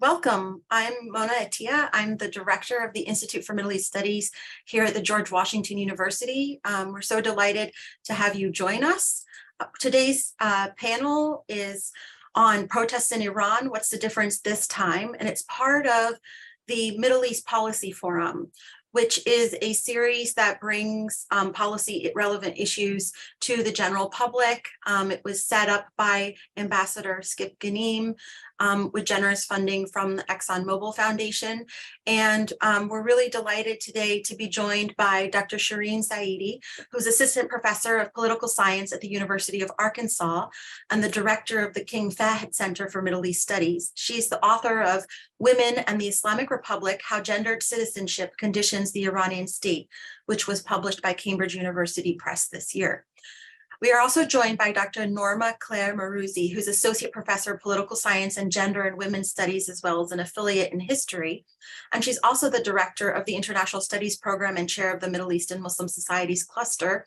Welcome. I'm Mona Attia. I'm the director of the Institute for Middle East Studies here at the George Washington University. We're so delighted to have you join us. Today's panel is on protests in Iran. What's the difference this time? And it's part of the Middle East Policy Forum, which is a series that brings policy relevant issues to the general public. It was set up by Ambassador Skip Ghanim with generous funding from the ExxonMobil Foundation. And we're really delighted today to be joined by Dr. Shirin Saeiedi, who's Assistant Professor of Political Science at the University of Arkansas and the Director of the King Fahd Center for Middle East Studies. She's the author of Women and the Islamic Republic: How Gendered Citizenship Conditions the Iranian State, which was published by Cambridge University Press this year. We are also joined by Dr. Norma Claire Moruzzi, who's Associate Professor of Political Science and Gender and Women's Studies, as well as an affiliate in history. And she's also the director of the International Studies Program and chair of the Middle East and Muslim Societies Cluster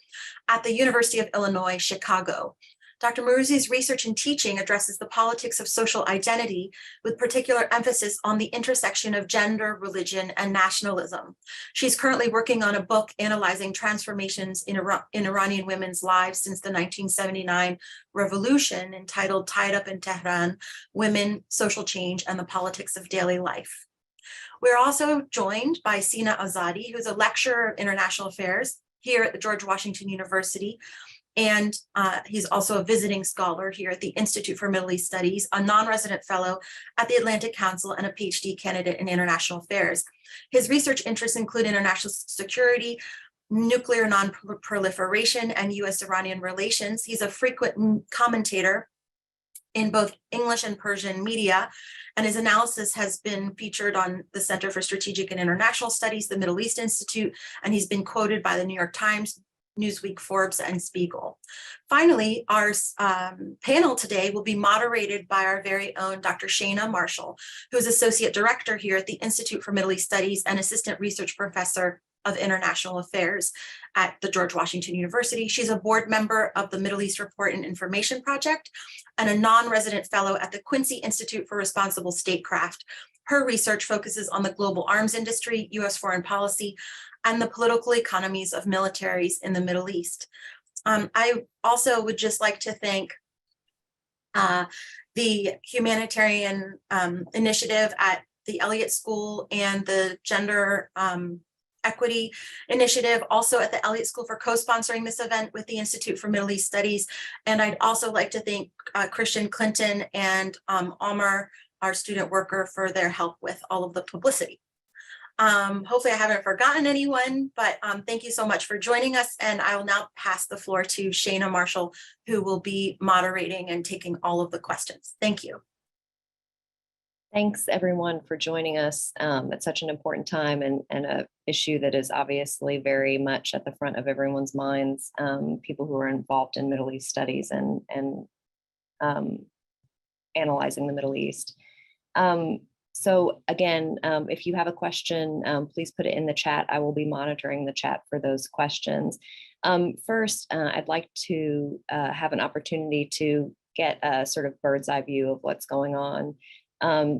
at the University of Illinois, Chicago. Dr. Moruzzi's research and teaching addresses the politics of social identity with particular emphasis on the intersection of gender, religion, and nationalism. She's currently working on a book analyzing transformations in Iranian women's lives since the 1979 revolution, entitled Tied Up in Tehran: Women, Social Change, and the Politics of Daily Life. We're also joined by Sina Azadi, who's a lecturer of international affairs here at the George Washington University. And he's also a visiting scholar here at the Institute for Middle East Studies, a non-resident fellow at the Atlantic Council, and a PhD candidate in international affairs. His research interests include international security, nuclear non-proliferation, and US-Iranian relations. He's a frequent commentator in both English and Persian media, and his analysis has been featured on the Center for Strategic and International Studies, the Middle East Institute, and he's been quoted by the New York Times, Newsweek, Forbes, and Spiegel. Finally, our panel today will be moderated by our very own Dr. Shana Marshall, who's Associate Director here at the Institute for Middle East Studies and Assistant Research Professor of International Affairs at the George Washington University. She's a board member of the Middle East Report and Information Project and a non-resident fellow at the Quincy Institute for Responsible Statecraft. Her research focuses on the global arms industry, US foreign policy, and the political economies of militaries in the Middle East. I also would just like to thank the humanitarian initiative at the Elliott School and the Gender Equity Initiative, also at the Elliott School, for co-sponsoring this event with the Institute for Middle East Studies. And I'd also like to thank Christian Clinton and Omar, our student worker, for their help with all of the publicity. Hopefully I haven't forgotten anyone, but thank you so much for joining us. And I will now pass the floor to Shana Marshall, who will be moderating and taking all of the questions. Thank you. Thanks everyone for joining us at such an important time and an issue that is obviously very much at the front of everyone's minds, people who are involved in Middle East studies and analyzing the Middle East. So again, if you have a question, please put it in the chat. I will be monitoring the chat for those questions. First, I'd like to have an opportunity to get a sort of bird's eye view of what's going on.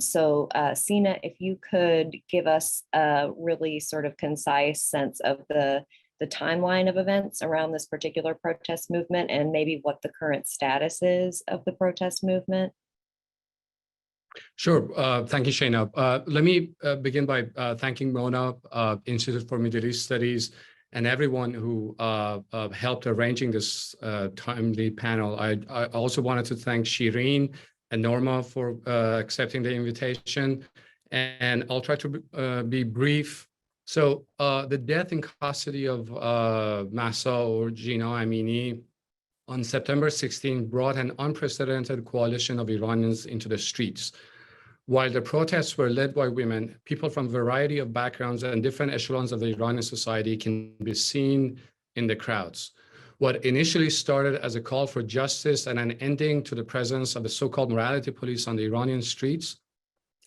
Sina, if you could give us a really sort of concise sense of the timeline of events around this particular protest movement and maybe what the current status is of the protest movement. Sure. Thank you, Shana. Let me begin by thanking Mona, Institute for Middle East Studies, and everyone who helped arranging this timely panel. I also wanted to thank Shirin and Norma for accepting the invitation, and I'll try to be brief. So the death in custody of Mahsa or Jina Amini on September 16 brought an unprecedented coalition of Iranians into the streets. While the protests were led by women, people from a variety of backgrounds and different echelons of the Iranian society can be seen in the crowds. What initially started as a call for justice and an ending to the presence of the so-called morality police on the Iranian streets,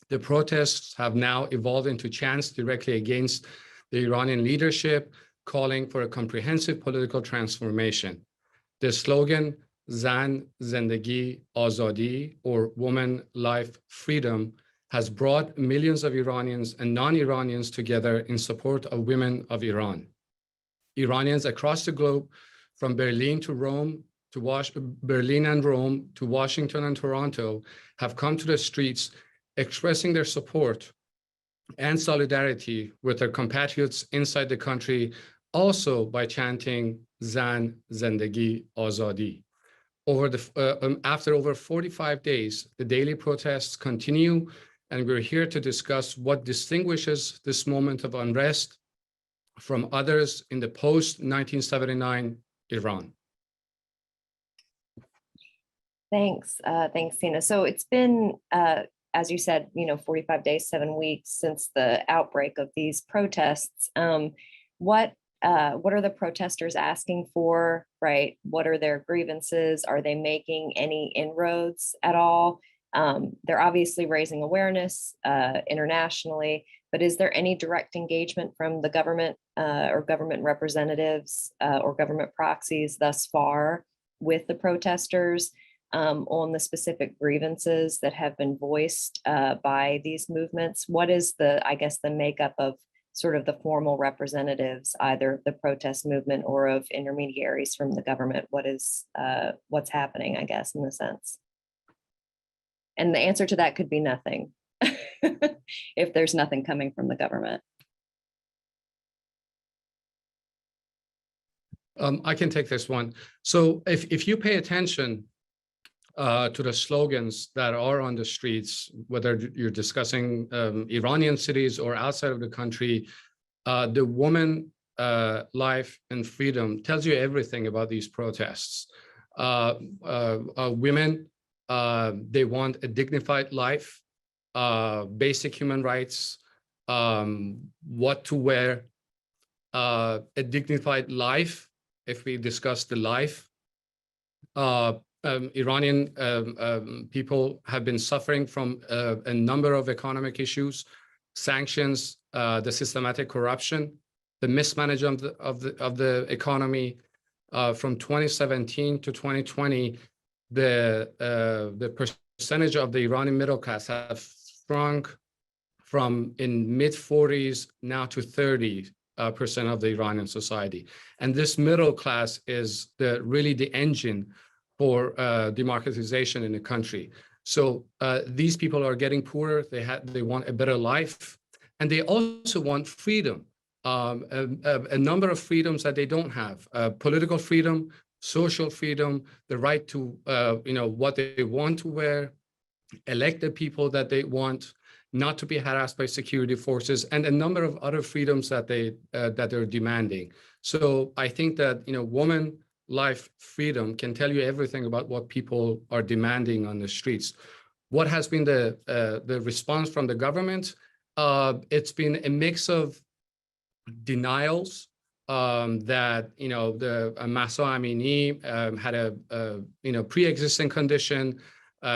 the protests have now evolved into chants directly against the Iranian leadership, calling for a comprehensive political transformation. The slogan, Zan, Zendegi, Azadi, or Woman, Life, Freedom, has brought millions of Iranians and non-Iranians together in support of women of Iran. Iranians across the globe, from Berlin to Rome, Berlin and Rome to Washington and Toronto, have come to the streets expressing their support and solidarity with their compatriots inside the country, also by chanting Zan, Zendegi, Azadi. After over 45 days, the daily protests continue, and we're here to discuss what distinguishes this moment of unrest from others in the post-1979 Iran. Thanks, Sina. So it's been, as you said, 45 days, 7 weeks since the outbreak of these protests. What are the protesters asking for, right? What are their grievances? Are they making any inroads at all? They're obviously raising awareness internationally, but is there any direct engagement from the government or government representatives or government proxies thus far with the protesters on the specific grievances that have been voiced by these movements? What is the makeup of sort of the formal representatives, either of the protest movement or of intermediaries from the government? What's happening, I guess, in the sense? And the answer to that could be nothing if there's nothing coming from the government. I can take this one. So if you pay attention to the slogans that are on the streets, whether you're discussing Iranian cities or outside of the country, the woman, life, and freedom tells you everything about these protests. Women, they want a dignified life, basic human rights, what to wear, a dignified life, if we discuss the life. Iranian people have been suffering from a number of economic issues, sanctions, the systematic corruption, the mismanagement of the economy. From 2017 to 2020, the percentage of the Iranian middle class have shrunk from in mid-40s now to 30% of the Iranian society. And this middle class is really the engine for democratization in the country. So these people are getting poorer, they want a better life, and they also want freedom, a number of freedoms that they don't have, political freedom, social freedom, the right to what they want to wear, elect the people that they want, not to be harassed by security forces, and a number of other freedoms that they're demanding. So I think that woman, life, freedom can tell you everything about what people are demanding on the streets. What has been the response from the government? It's been a mix of denials that the Mahsa Amini had a pre-existing condition.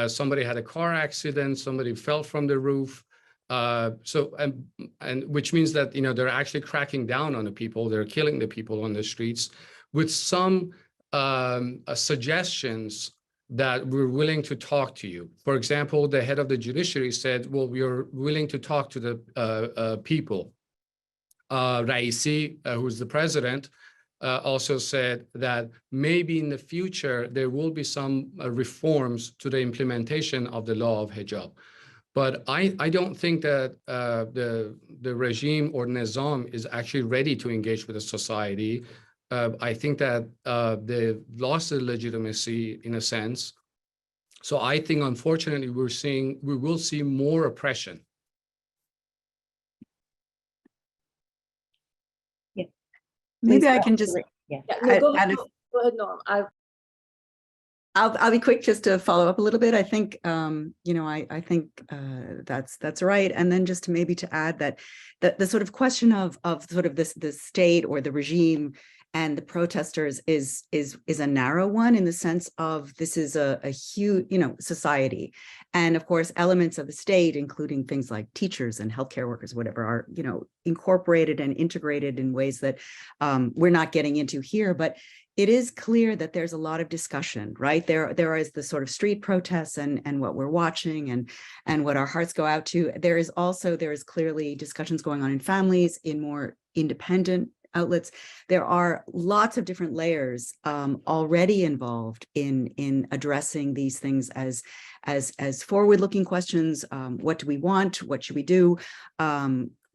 Somebody had a car accident. Somebody fell from the roof. And which means that they're actually cracking down on the people. They're killing the people on the streets, with some suggestions that we're willing to talk to you. For example, the head of the judiciary said, well, we're willing to talk to the people. Raisi, who's the president, also said that maybe in the future, there will be some reforms to the implementation of the law of hijab. But I don't think that the regime or Nizam is actually ready to engage with the society. I think that they've lost their legitimacy in a sense. So I think, unfortunately, we will see more oppression. Yeah. Maybe I can just go ahead, Norm. I'll be quick just to follow up a little bit. I think I think that's right. And then just maybe to add that the sort of question of sort of the state or the regime and the protesters is a narrow one, in the sense of this is a huge society, and of course elements of the state, including things like teachers and healthcare workers, whatever, are incorporated and integrated in ways that we're not getting into here. But it is clear that there's a lot of discussion, right? There is the sort of street protests and what we're watching and what our hearts go out to. There is clearly discussions going on in families, in more independent outlets. There are lots of different layers already involved in addressing these things as forward-looking questions. What do we want? What should we do?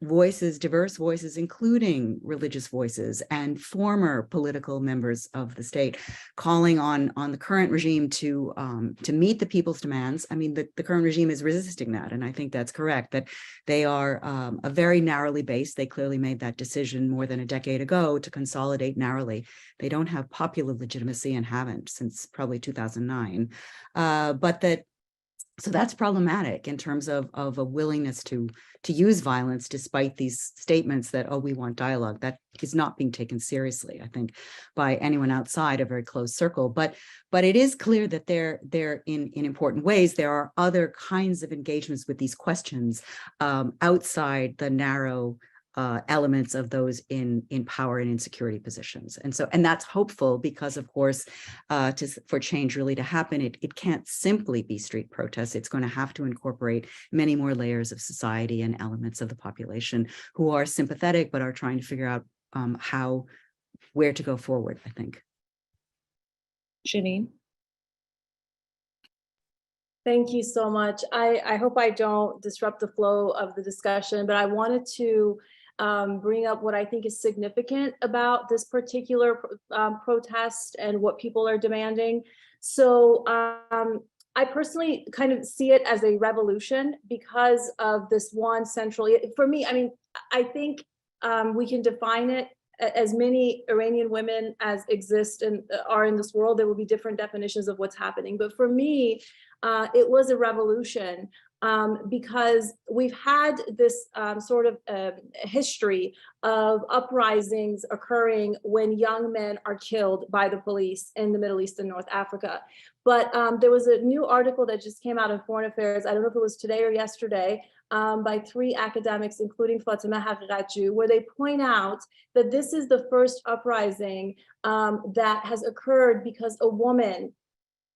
Voices, diverse voices, including religious voices and former political members of the state, calling on the current regime to meet the people's demands. I mean, the current regime is resisting that, and I think that's correct. That they are a very narrowly based. They clearly made that decision more than a decade ago to consolidate narrowly. They don't have popular legitimacy and haven't since probably 2009, so that's problematic in terms of a willingness to use violence despite these statements that, oh, we want dialogue. That is not being taken seriously, I think, by anyone outside a very close circle. But it is clear that they're in important ways. There are other kinds of engagements with these questions outside the narrow elements of those in power and in security positions. And that's hopeful because, of course, for change really to happen, it can't simply be street protests. It's going to have to incorporate many more layers of society and elements of the population who are sympathetic, but are trying to figure out where to go forward, I think. Shirin? Thank you so much. I hope I don't disrupt the flow of the discussion, but I wanted to bring up what I think is significant about this particular protest and what people are demanding. So I personally kind of see it as a revolution because of this one central, for me, I mean, I think we can define it as many Iranian women as exist and are in this world. There will be different definitions of what's happening. But for me, it was a revolution because we've had this sort of history of uprisings occurring when young men are killed by the police in the Middle East and North Africa. But there was a new article that just came out in Foreign Affairs, I don't know if it was today or yesterday, by 3 academics, including Fatima IMESatGWU, where they point out that this is the first uprising that has occurred because a woman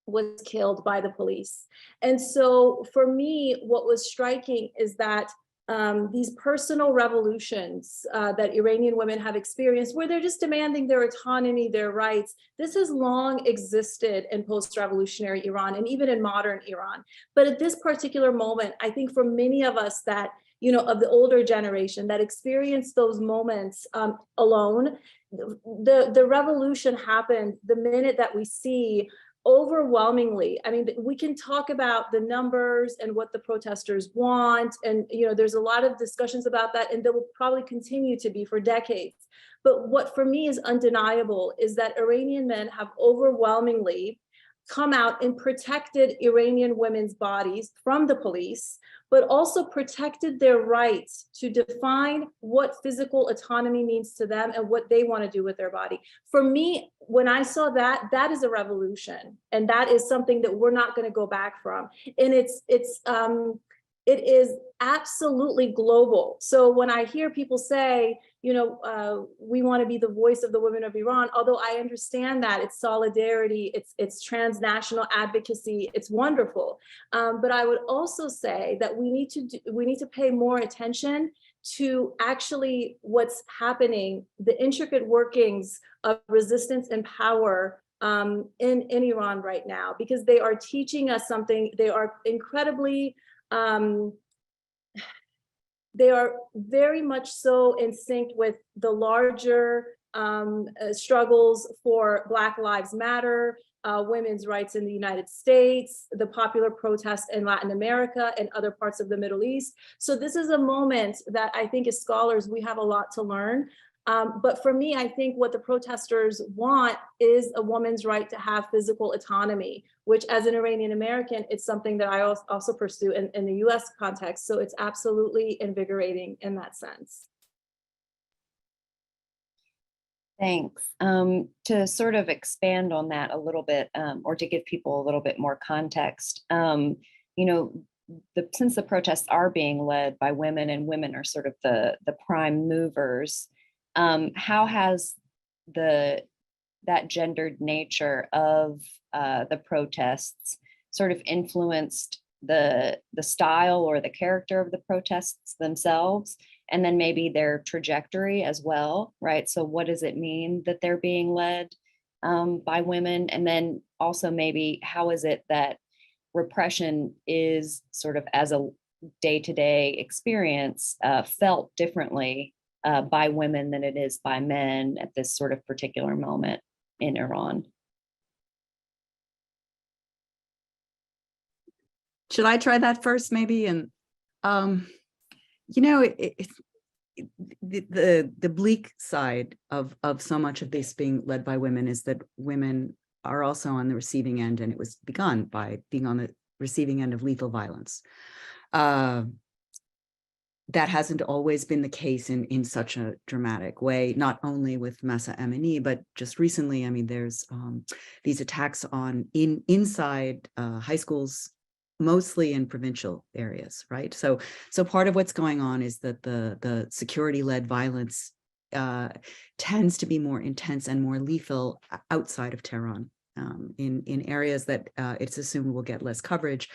was killed by the police. And so for me, what was striking is that these personal revolutions that Iranian women have experienced, where they're just demanding their autonomy, their rights, this has long existed in post-revolutionary Iran and even in modern Iran. But at this particular moment, I think for many of us that, you know, of the older generation that experienced those moments alone, the revolution happened the minute that we see overwhelmingly, I mean, we can talk about the numbers and what the protesters want, and you know, there's a lot of discussions about that, and there will probably continue to be for decades. But what for me is undeniable is that Iranian men have overwhelmingly come out and protected Iranian women's bodies from the police, but also protected their rights to define what physical autonomy means to them and what they want to do with their body. For me, when I saw that, that is a revolution. And that is something that we're not going to go back from. And it is absolutely global. So when I hear people say, you know, we want to be the voice of the women of Iran, although I understand that it's solidarity, it's transnational advocacy, it's wonderful. But I would also say that we need to pay more attention to actually what's happening, the intricate workings of resistance and power in Iran right now, because they are teaching us something. They are incredibly they are very much so in sync with the larger struggles for Black Lives Matter, women's rights in the United States, the popular protests in Latin America and other parts of the Middle East. So this is a moment that I think as scholars, we have a lot to learn. But for me, I think what the protesters want is a woman's right to have physical autonomy, which as an Iranian American, it's something that I also pursue in the US context. So it's absolutely invigorating in that sense. Thanks. To sort of expand on that a little bit, or to give people a little bit more context, you know, since the protests are being led by women and women are sort of the prime movers, how has the that gendered nature of the protests sort of influenced the style or the character of the protests themselves, and then maybe their trajectory as well, right? So what does it mean that they're being led by women? And then also maybe how is it that repression is sort of as a day-to-day experience felt differently by women than it is by men at this sort of particular moment in Iran? Should I try that first, maybe? And the bleak side of so much of this being led by women is that women are also on the receiving end, and it was begun by being on the receiving end of lethal violence. That hasn't always been the case in such a dramatic way, not only with Mahsa Amini, but just recently. I mean, there's these attacks inside high schools, mostly in provincial areas, right? So part of what's going on is that the security-led violence tends to be more intense and more lethal outside of Tehran, in areas that it's assumed will get less coverage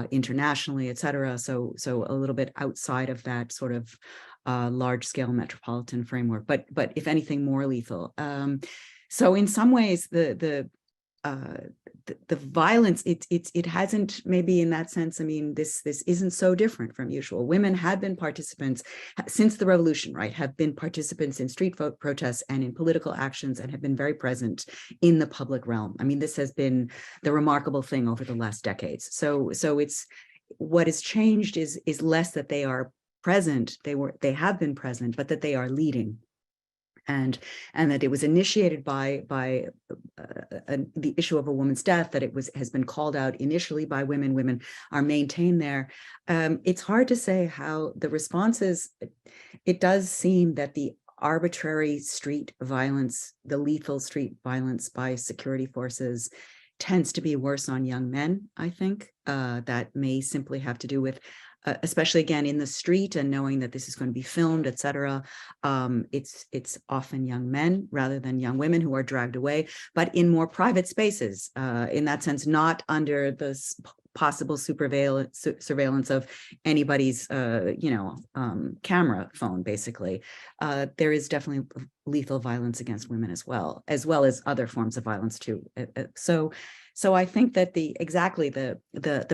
internationally, et cetera. So a little bit outside of that sort of large-scale metropolitan framework, but if anything, more lethal. So in some ways, the violence, it hasn't, maybe in that sense, I mean, this isn't so different from usual. Women have been participants since the revolution, right, have been participants in street protests and in political actions, and have been very present in the public realm. I mean, this has been the remarkable thing over the last decades. So it's, what has changed is less that they are present, they have been present, but that they are leading. And that it was initiated by the issue of a woman's death, that has been called out initially by women. Women are maintained there. It's hard to say how the response is. It does seem that the arbitrary street violence, the lethal street violence by security forces, tends to be worse on young men, I think. That may simply have to do with especially again in the street, and knowing that this is going to be filmed, et cetera. It's often young men rather than young women who are dragged away, but in more private spaces, in that sense, not under the possible surveillance of anybody's camera phone, basically. There is definitely lethal violence against women as well as other forms of violence too. So I think that the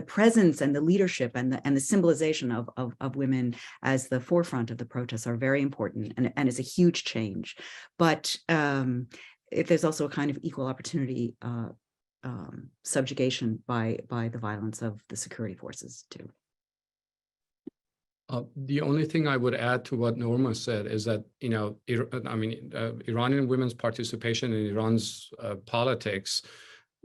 presence and the leadership and the symbolization of women as the forefront of the protests are very important, and is a huge change. But if there's also a kind of equal opportunity subjugation by the violence of the security forces too. The only thing I would add to what Norma said is that, Iranian women's participation in Iran's politics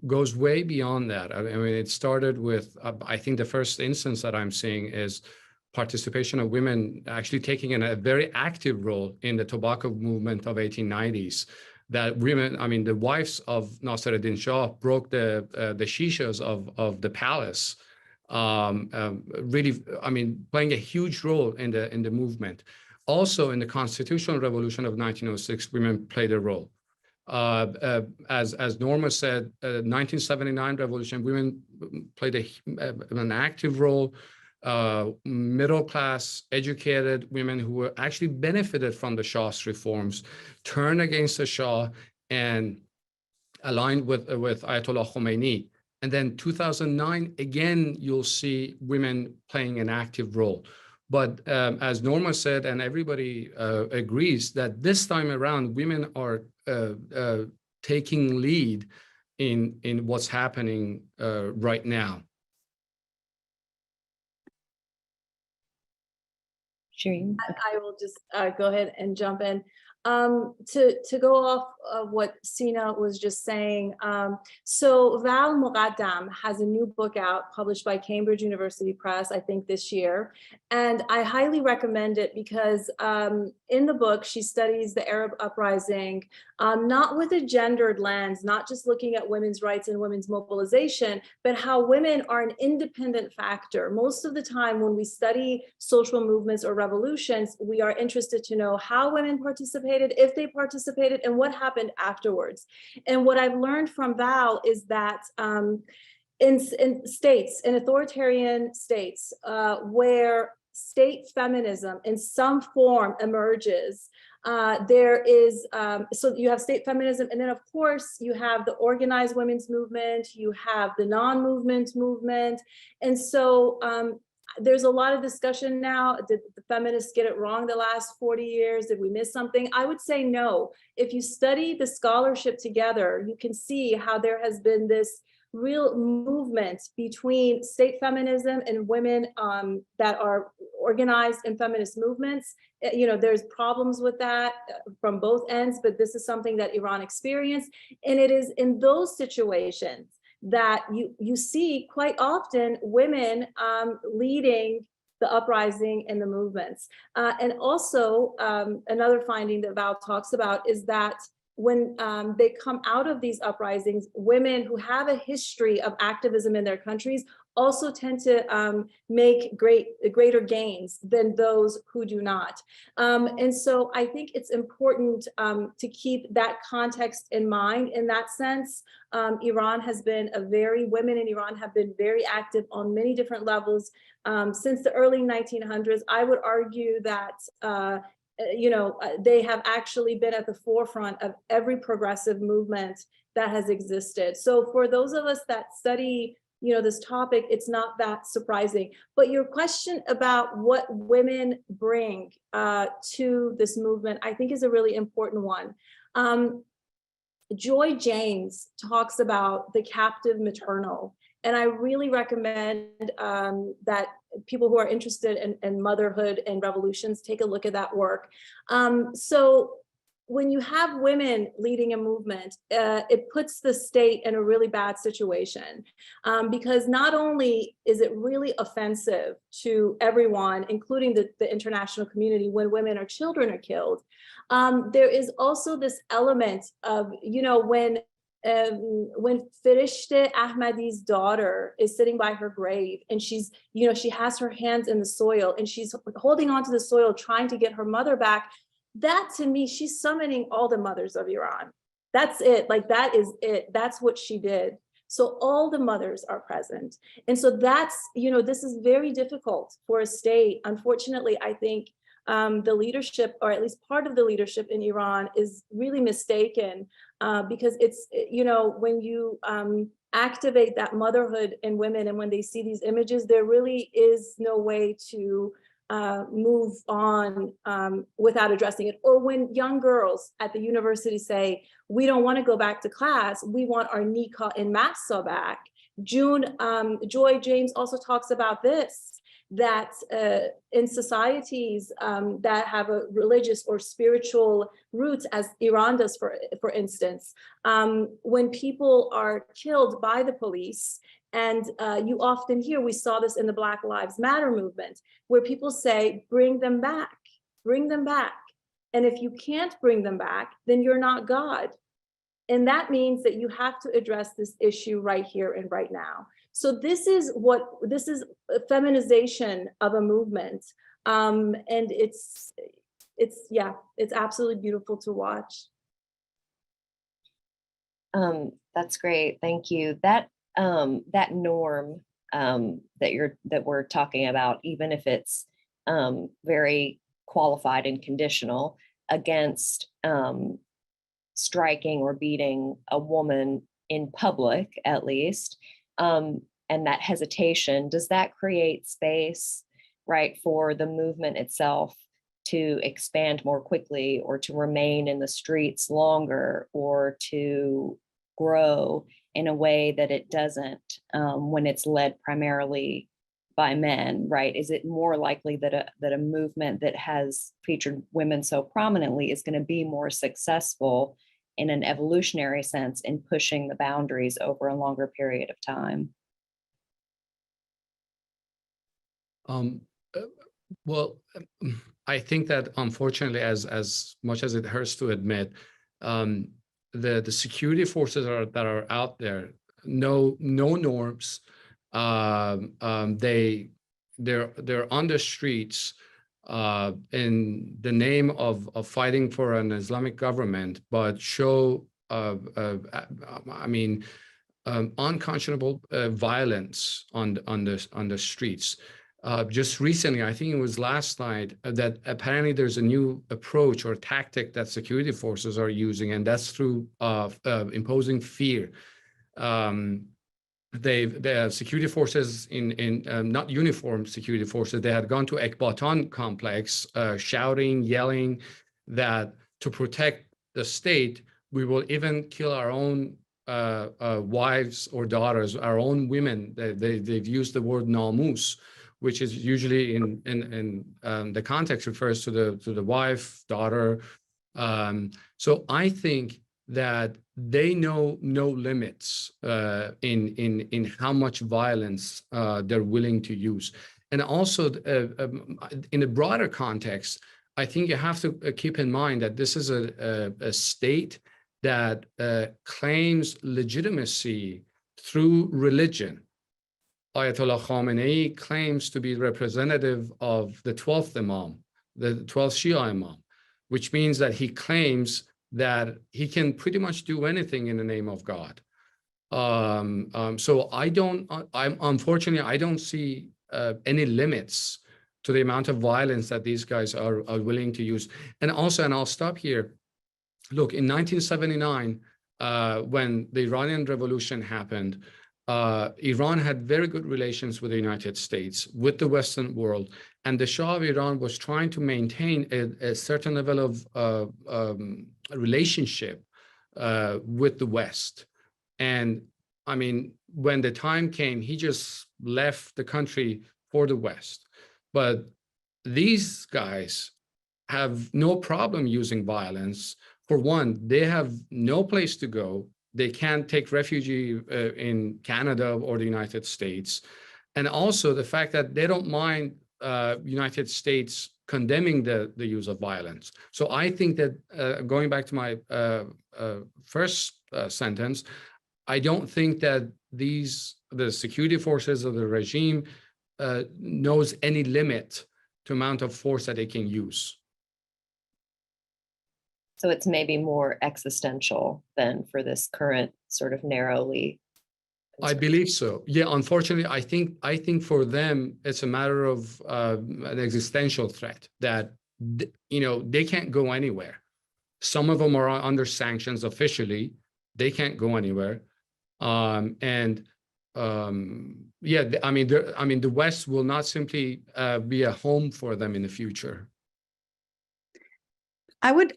goes way beyond that. I mean, it started with, I think the first instance that I'm seeing is participation of women actually taking a very active role in the tobacco movement of 1890s. That women, I mean, the wives of Nasser-ed-Din Shah broke the shishas of the palace. Really, I mean, playing a huge role in the movement. Also, in the constitutional revolution of 1906, women played a role. As Norma said, 1979 revolution, women played an active role. Middle-class, educated women who were actually benefited from the Shah's reforms, turned against the Shah and aligned with Ayatollah Khomeini. And then 2009, again, you'll see women playing an active role. But as Norma said, and everybody agrees, that this time around, women are taking lead in what's happening right now. Shirin? I will just go ahead and jump in. To go off of what Sina was just saying, so Val Muqaddam has a new book out published by Cambridge University Press, I think this year, and I highly recommend it because in the book she studies the Arab uprising, not with a gendered lens, not just looking at women's rights and women's mobilization, but how women are an independent factor. Most of the time when we study social movements or revolutions, we are interested to know how women participate participated, if they participated, and what happened afterwards. And what I've learned from Val is that in states, in authoritarian states, where state feminism in some form emerges, there is, so you have state feminism, and then of course you have the organized women's movement, you have the non-movement movement. And so there's a lot of discussion now. Did the feminists get it wrong the last 40 years? Did we miss something? I would say no. If you study the scholarship together, you can see how there has been this real movement between state feminism and women that are organized in feminist movements. You know, there's problems with that from both ends, but this is something that Iran experienced. And it is in those situations that you see quite often women leading the uprising and the movements. And also another finding that Val talks about is that when they come out of these uprisings, women who have a history of activism in their countries also tend to make greater gains than those who do not. And so I think it's important to keep that context in mind. In that sense, women in Iran have been very active on many different levels since the early 1900s. I would argue that they have actually been at the forefront of every progressive movement that has existed. So for those of us that study, this topic, it's not that surprising. But your question about what women bring to this movement, I think is a really important one. Joy James talks about the captive maternal. And I really recommend that people who are interested in motherhood and revolutions take a look at that work. So when you have women leading a movement, it puts the state in a really bad situation because not only is it really offensive to everyone, including the international community, when women or children are killed, there is also this element of, when Firishte Ahmadi's daughter is sitting by her grave and she's, she has her hands in the soil and she's holding onto the soil, trying to get her mother back. That to me, she's summoning all the mothers of Iran. That's it. Like, that is it. That's what she did. So all the mothers are present. And so that's, this is very difficult for a state. Unfortunately, I think the leadership, or at least part of the leadership in Iran, is really mistaken because it's, when you activate that motherhood in women and when they see these images, there really is no way to move on without addressing it. Or when young girls at the university say, we don't want to go back to class, we want our nikah and massa back. Joy James also talks about this, that in societies that have a religious or spiritual roots, as Iran does, for instance, when people are killed by the police, and you often hear, we saw this in the Black Lives Matter movement, where people say, bring them back, bring them back. And if you can't bring them back, then you're not God. And that means that you have to address this issue right here and right now. So this is a feminization of a movement. And it's absolutely beautiful to watch. That's great. Thank you. That norm that we're talking about, even if it's very qualified and conditional, against striking or beating a woman in public, at least, and that hesitation, does that create space, right, for the movement itself to expand more quickly, or to remain in the streets longer, or to grow in a way that it doesn't when it's led primarily by men, right? Is it more likely that a movement that has featured women so prominently is going to be more successful in an evolutionary sense in pushing the boundaries over a longer period of time? Well, I think that unfortunately, as much as it hurts to admit, the security forces that are out there know no norms. They're on the streets in the name of fighting for an Islamic government, but show, unconscionable violence on the streets. Just recently, I think it was last night, that apparently there's a new approach or tactic that security forces are using, and that's through imposing fear. The security forces in not uniformed security forces, they had gone to Ekbatan complex, shouting, yelling that to protect the state, we will even kill our own wives or daughters, our own women. They've used the word namus, which is usually in the context refers to the wife, daughter. So I think that they know no limits in how much violence they're willing to use. And also in a broader context, I think you have to keep in mind that this is a state that claims legitimacy through religion. Ayatollah Khamenei claims to be representative of the 12th Imam, the 12th Shia Imam, which means that he claims that he can pretty much do anything in the name of God. So unfortunately, I don't see any limits to the amount of violence that these guys are willing to use. And also, and I'll stop here. Look, in 1979, when the Iranian Revolution happened, Iran had very good relations with the United States, with the Western world, and the Shah of Iran was trying to maintain a certain level of relationship with the West. And I mean, when the time came, he just left the country for the West. But these guys have no problem using violence. For one, they have no place to go. They can't take refuge in Canada or the United States. And also the fact that they don't mind United States condemning the use of violence. So I think that going back to my first sentence, I don't think that the security forces of the regime knows any limit to amount of force that they can use. So it's maybe more existential than for this current sort of narrowly. I believe so. Yeah, unfortunately, I think for them, it's a matter of an existential threat that, they can't go anywhere. Some of them are under sanctions officially. They can't go anywhere. Yeah, the West will not simply be a home for them in the future. I would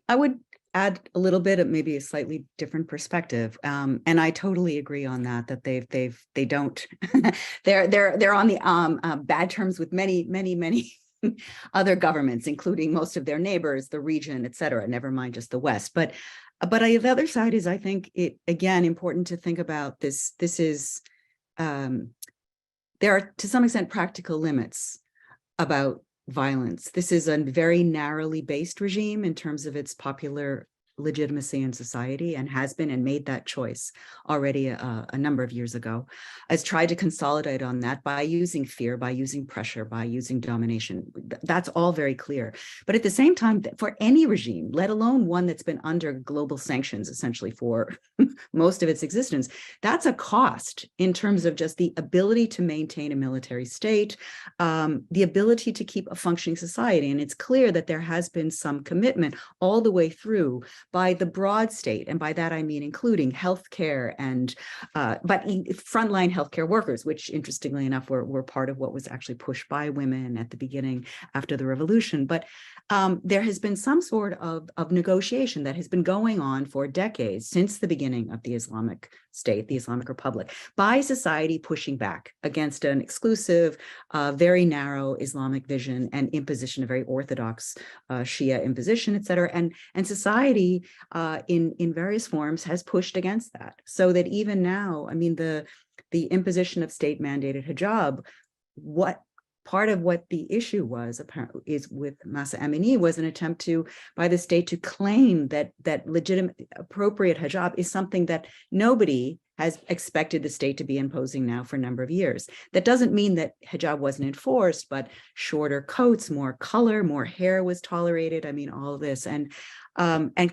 add a little bit of maybe a slightly different perspective, and I totally agree on that. That they don't they're on the bad terms with many other governments, including most of their neighbors, the region, et cetera. Never mind just the West, but the other side is, I think it again important to think about this. This is there are to some extent practical limits about violence. This is a very narrowly based regime in terms of its popular legitimacy in society, and has been and made that choice already a number of years ago, has tried to consolidate on that by using fear, by using pressure, by using domination. That's all very clear. But at the same time, for any regime, let alone one that's been under global sanctions essentially for most of its existence, that's a cost in terms of just the ability to maintain a military state, the ability to keep a functioning society. And it's clear that there has been some commitment all the way through by the broad state, and by that I mean including healthcare and but frontline healthcare workers, which interestingly enough were part of what was actually pushed by women at the beginning after the revolution. But there has been some sort of negotiation that has been going on for decades, since the beginning of the Islamic State, the Islamic Republic, by society pushing back against an exclusive, very narrow Islamic vision and imposition, a very orthodox Shia imposition, et cetera. And society in various forms has pushed against that, so that even now, I mean, the imposition of state mandated hijab, part of what the issue was apparently is with Mahsa Amini was an attempt by the state to claim that legitimate appropriate hijab is something that nobody has expected the state to be imposing now for a number of years. That doesn't mean that hijab wasn't enforced, but shorter coats, more color, more hair was tolerated. I mean, all of this. And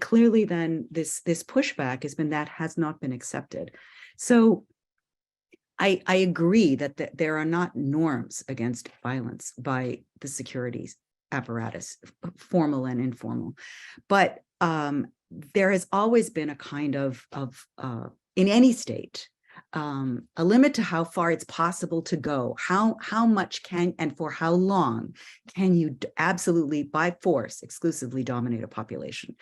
clearly then this pushback has not been accepted. So I agree that there are not norms against violence by the security apparatus, formal and informal, but there has always been a kind of in any state, a limit to how far it's possible to go. How much can and for how long can you absolutely by force exclusively dominate a population?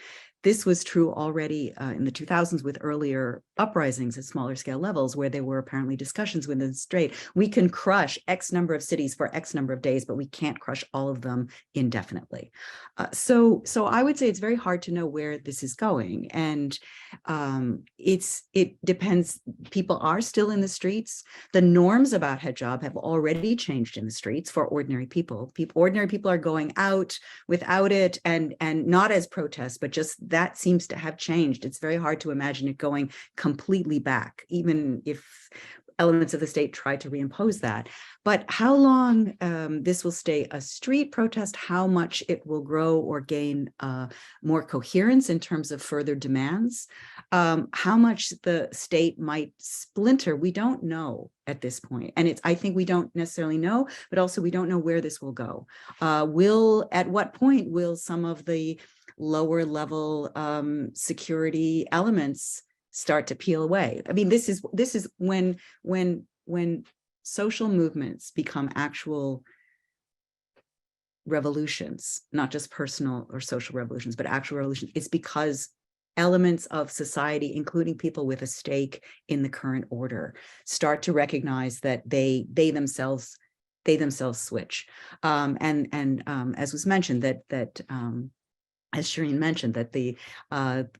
This was true already in the 2000s with earlier uprisings at smaller scale levels, where there were apparently discussions within the state. We can crush X number of cities for X number of days, but we can't crush all of them indefinitely. So I would say it's very hard to know where this is going. And it depends. People are still in the streets. The norms about hijab have already changed in the streets for ordinary people. Ordinary people are going out without it, and not as protests, but just that seems to have changed. It's very hard to imagine it going completely back, even if elements of the state try to reimpose that. But how long this will stay a street protest, how much it will grow or gain more coherence in terms of further demands, how much the state might splinter, we don't know at this point. And I think we don't necessarily know, but also we don't know where this will go. At what point will some of the lower level security elements start to peel away? I mean, this is when social movements become actual revolutions, not just personal or social revolutions, but actual revolutions. It's because elements of society, including people with a stake in the current order, start to recognize that they themselves switch. As was mentioned, that as Shirin mentioned, that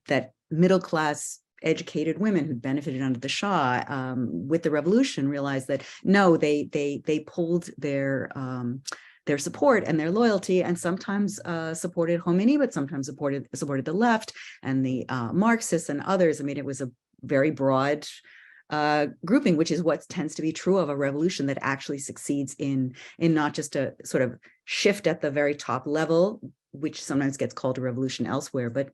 that middle class educated women who benefited under the Shah with the revolution realized that no, they pulled their support and their loyalty, and sometimes supported Khomeini, but sometimes supported the left and the Marxists and others. I mean, it was a very broad grouping, which is what tends to be true of a revolution that actually succeeds in not just a sort of shift at the very top level, which sometimes gets called a revolution elsewhere, but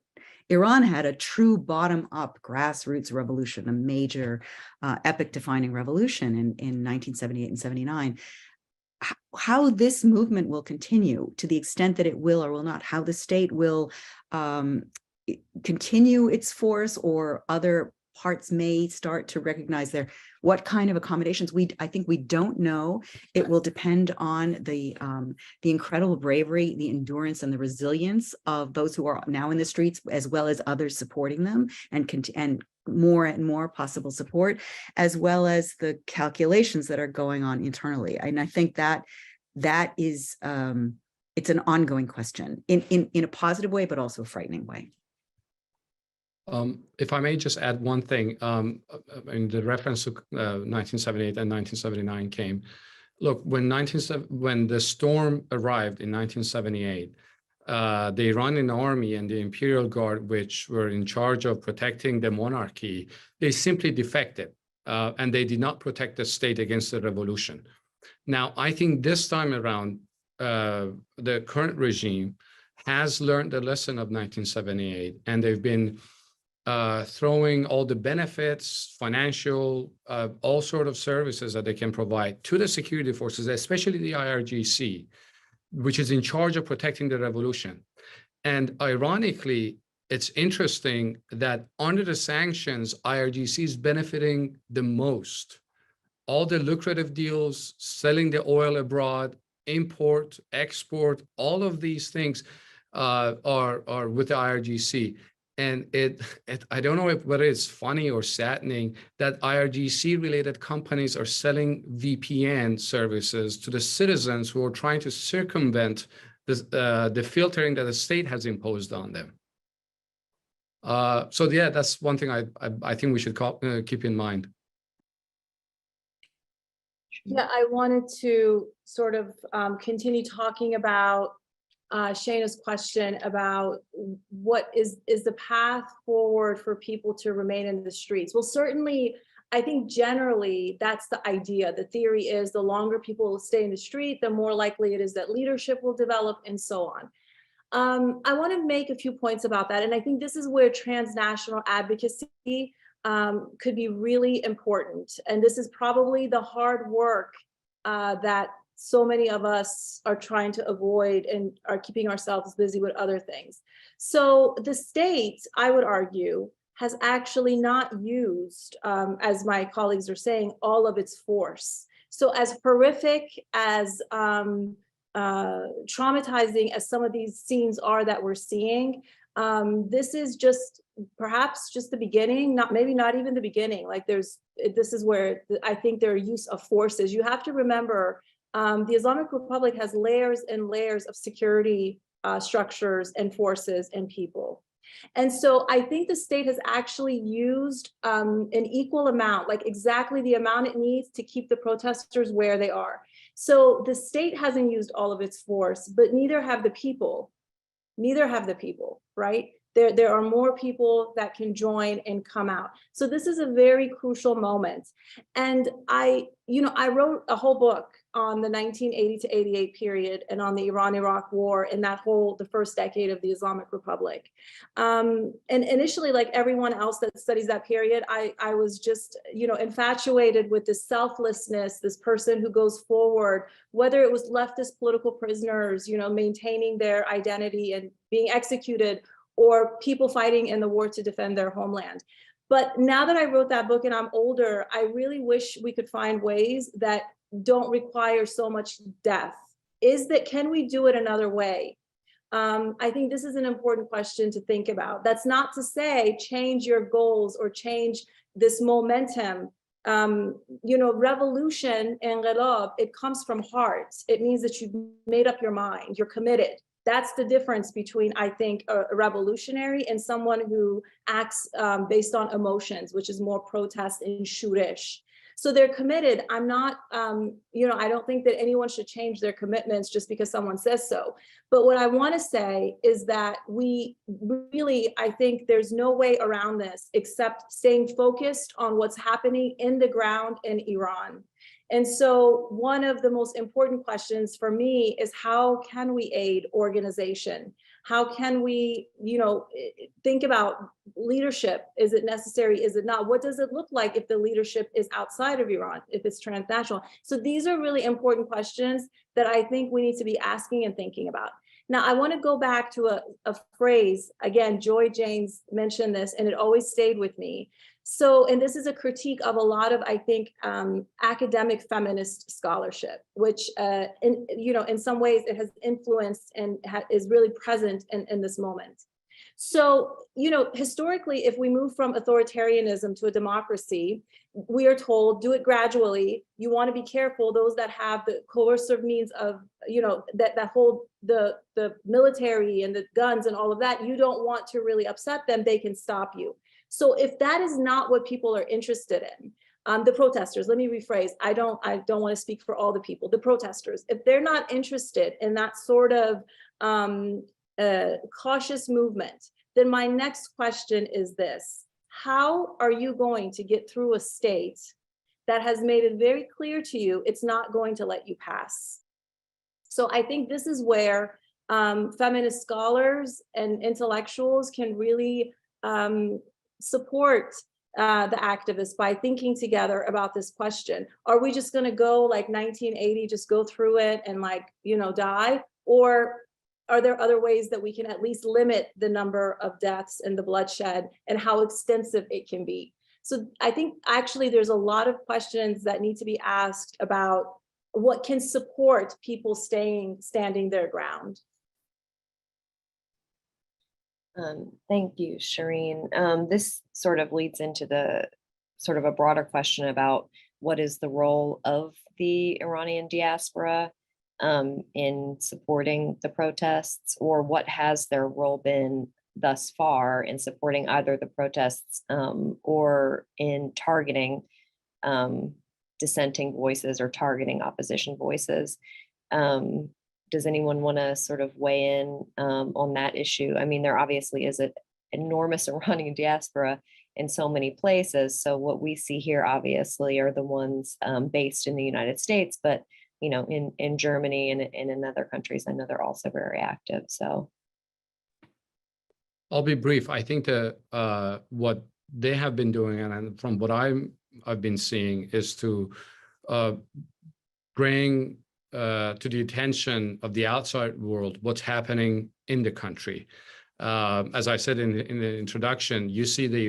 Iran had a true bottom-up grassroots revolution, a major epic-defining revolution in 1978 and 79. How this movement will continue, to the extent that it will or will not, how the state will continue its force, or other parts may start to recognize what kind of accommodations. I think we don't know. It will depend on the incredible bravery, the endurance, and the resilience of those who are now in the streets, as well as others supporting them, and more and more possible support, as well as the calculations that are going on internally. And I think that is it's an ongoing question in a positive way, but also a frightening way. If I may just add one thing, in the reference to 1978 and 1979 came. Look, when the storm arrived in 1978, the Iranian army and the Imperial Guard, which were in charge of protecting the monarchy, they simply defected, and they did not protect the state against the revolution. Now, I think this time around, the current regime has learned the lesson of 1978, and they've been throwing all the benefits, financial, all sort of services that they can provide to the security forces, especially the IRGC, which is in charge of protecting the revolution. And ironically, it's interesting that under the sanctions, IRGC is benefiting the most. All the lucrative deals, selling the oil abroad, import, export, all of these things are with the IRGC. And I don't know whether it's funny or saddening that IRGC-related companies are selling VPN services to the citizens who are trying to circumvent the filtering that the state has imposed on them. So yeah, that's one thing I think we should keep in mind. Yeah, I wanted to sort of continue talking about Shayna's question about what is the path forward for people to remain in the streets. Well, certainly I think generally that's the idea. The theory is the longer people stay in the street, the more likely it is that leadership will develop and so on. I want to make a few points about that. And I think this is where transnational advocacy could be really important. And this is probably the hard work that so many of us are trying to avoid and are keeping ourselves busy with other things. So the state, I would argue, has actually not used, as my colleagues are saying, all of its force. So as horrific, as traumatizing as some of these scenes are that we're seeing, this is just perhaps just the beginning, maybe not even the beginning. Like this is where I think their use of forces. You have to remember the Islamic Republic has layers and layers of security structures and forces and people. And so I think the state has actually used an equal amount, like exactly the amount it needs to keep the protesters where they are. So the state hasn't used all of its force, but neither have the people. Neither have the people, right? There are more people that can join and come out. So this is a very crucial moment. And I wrote a whole book on the 1980 to 88 period and on the Iran-Iraq war and the first decade of the Islamic Republic. And initially, like everyone else that studies that period, I was just, infatuated with this selflessness, this person who goes forward, whether it was leftist political prisoners, maintaining their identity and being executed, or people fighting in the war to defend their homeland. But now that I wrote that book and I'm older, I really wish we could find ways that don't require so much death. Can we do it another way? I think this is an important question to think about. That's not to say change your goals or change this momentum. Revolution and inqilab, it comes from heart. It means that you've made up your mind, you're committed. That's the difference between, I think, a revolutionary and someone who acts based on emotions, which is more protest and shootish. So they're committed. I'm not, I don't think that anyone should change their commitments just because someone says so. But what I want to say is that I think there's no way around this except staying focused on what's happening in the ground in Iran. And so one of the most important questions for me is, how can we aid organization? How can we, think about leadership? Is it necessary? Is it not? What does it look like if the leadership is outside of Iran, if it's transnational? So these are really important questions that I think we need to be asking and thinking about. Now, I want to go back to a phrase. Again, Joy James mentioned this, and it always stayed with me. So, and this is a critique of a lot of, I think, academic feminist scholarship, which, in some ways it has influenced and is really present in this moment. So, historically, if we move from authoritarianism to a democracy, we are told, do it gradually. You want to be careful. Those that have the coercive means of, that hold the military and the guns and all of that, you don't want to really upset them. They can stop you. So if that is not what people are interested in, the protesters, let me rephrase, I don't want to speak for all the people, the protesters, if they're not interested in that sort of cautious movement, then my next question is this: how are you going to get through a state that has made it very clear to you it's not going to let you pass? So I think this is where feminist scholars and intellectuals can really support the activists by thinking together about this question. Are we just going to go like 1980, just go through it and die? Or are there other ways that we can at least limit the number of deaths and the bloodshed and how extensive it can be? So I think actually there's a lot of questions that need to be asked about what can support people standing their ground. Thank you, Shirin. This sort of leads into the sort of a broader question about what is the role of the Iranian diaspora in supporting the protests, or what has their role been thus far in supporting either the protests or in targeting dissenting voices or targeting opposition voices. Does anyone want to sort of weigh in on that issue? I mean, there obviously is an enormous Iranian diaspora in so many places. So what we see here obviously are the ones based in the United States, but in Germany and in other countries, I know they're also very active. So I'll be brief. I think that what they have been doing, and from what I've been seeing, is to bring to the attention of the outside world what's happening in the country. As I said in the introduction, you see the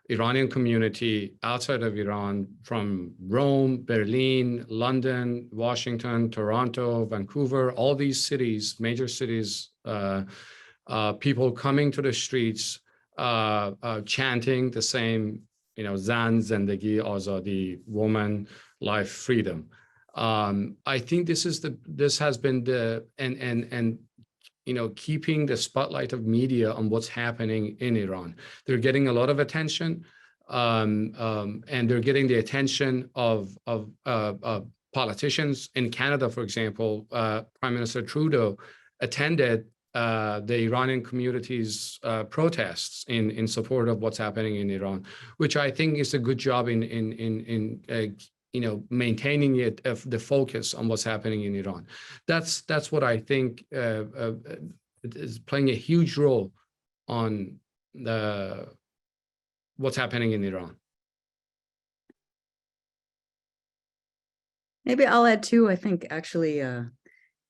Iranian community outside of Iran, from Rome, Berlin, London, Washington, Toronto, Vancouver, all these cities, major cities, people coming to the streets, chanting the same, Zan, Zendegi, Azadi, woman, life, freedom. I think this has been keeping the spotlight of media on what's happening in Iran. They're getting a lot of attention, and they're getting the attention of politicians. In Canada, for example, Prime Minister Trudeau attended the Iranian community's protests in support of what's happening in Iran, which I think is a good job in maintaining the focus on what's happening in Iran. That's what I think is playing a huge role on what's happening in Iran. Maybe I'll add too, I think actually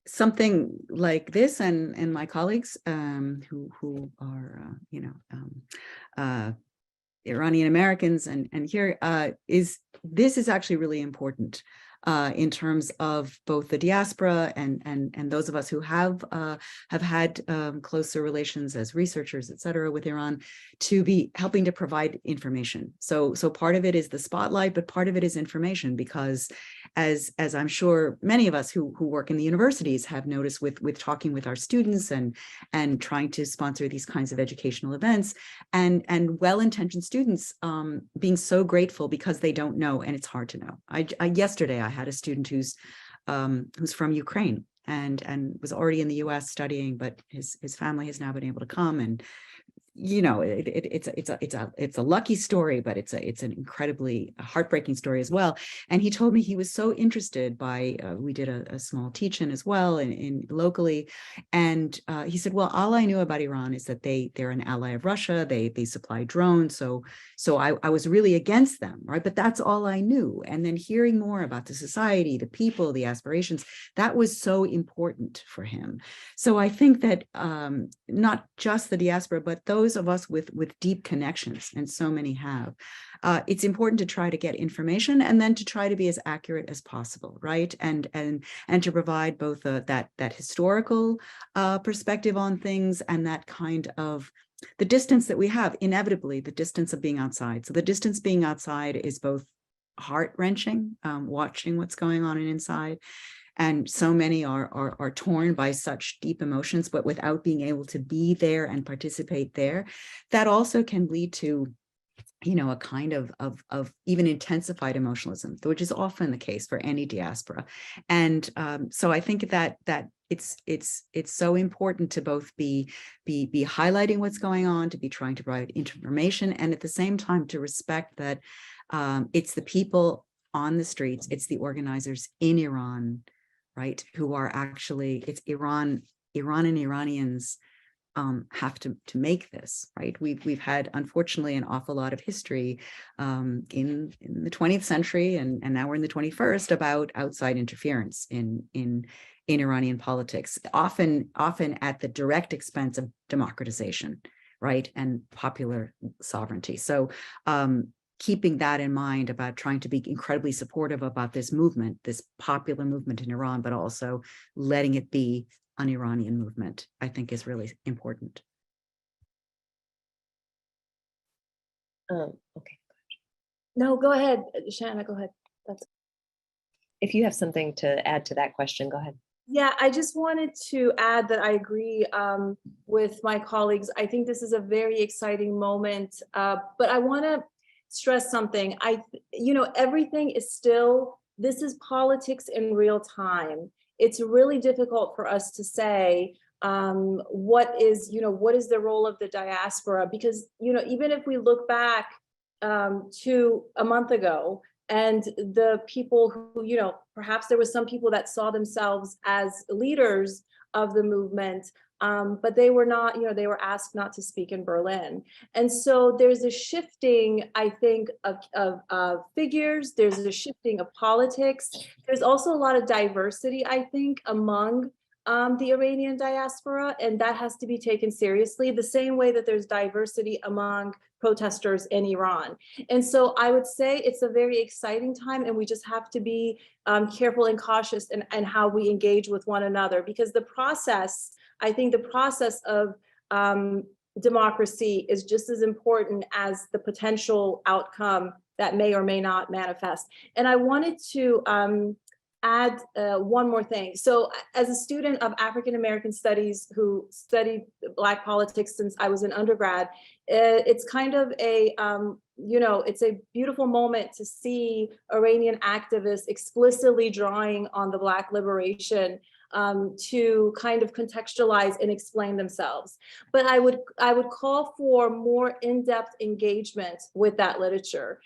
something like this, and my colleagues who are Iranian Americans and here this is actually really important in terms of both the diaspora and those of us who have had closer relations as researchers, et cetera, with Iran, to be helping to provide information. So part of it is the spotlight, but part of it is information, because as I'm sure many of us who work in the universities have noticed with talking with our students and trying to sponsor these kinds of educational events, and well-intentioned students being so grateful because they don't know, and it's hard to know. Yesterday I had a student who's from Ukraine and was already in the US studying, but his family has now been able to come, and it's a lucky story, but it's an incredibly heartbreaking story as well. And he told me he was so interested by we did a small teach-in as well in locally, and he said, well, all I knew about Iran is that they're an ally of Russia, they supply drones, so I was really against them, right? But that's all I knew. And then hearing more about the society, the people, the aspirations, that was so important for him. So I think that not just the diaspora, but those of us with deep connections, and so many have, it's important to try to get information and then to try to be as accurate as possible, right? And to provide both that historical perspective on things, and that kind of the distance that we have, inevitably the distance of being outside. So the distance being outside is both heart-wrenching, watching what's going on inside, and so many are torn by such deep emotions, but without being able to be there and participate there, that also can lead to a kind of even intensified emotionalism, which is often the case for any diaspora. And so I think that it's so important to both be highlighting what's going on, to be trying to provide information, and at the same time to respect that it's the people on the streets, it's the organizers in Iran, right, who are actually, it's Iran and Iranians have to make this, right? We've had, unfortunately, an awful lot of history in the 20th century, and now we're in the 21st, about outside interference in Iranian politics, often at the direct expense of democratization, right, and popular sovereignty. So keeping that in mind about trying to be incredibly supportive about this movement, this popular movement in Iran, but also letting it be an Iranian movement, I think is really important. Okay. No, go ahead, Shanna, go ahead. If you have something to add to that question, go ahead. Yeah, I just wanted to add that I agree with my colleagues. I think this is a very exciting moment, but I want to stress something. Everything is still, this is politics in real time. It's really difficult for us to say, what is the role of the diaspora? Because, even if we look back to a month ago, and the people who, perhaps there was some people that saw themselves as leaders of the movement, but they were not, they were asked not to speak in Berlin. And so there's a shifting, I think, of figures, there's a shifting of politics. There's also a lot of diversity, I think, among the Iranian diaspora, and that has to be taken seriously, the same way that there's diversity among protesters in Iran. And so I would say it's a very exciting time, and we just have to be careful and cautious in how we engage with one another, because the process, I think the process of democracy is just as important as the potential outcome that may or may not manifest. And I wanted to add one more thing. So as a student of African American studies who studied Black politics since I was an undergrad, it's kind of a, it's a beautiful moment to see Iranian activists explicitly drawing on the Black liberation to kind of contextualize and explain themselves. But I would call for more in-depth engagement with that literature.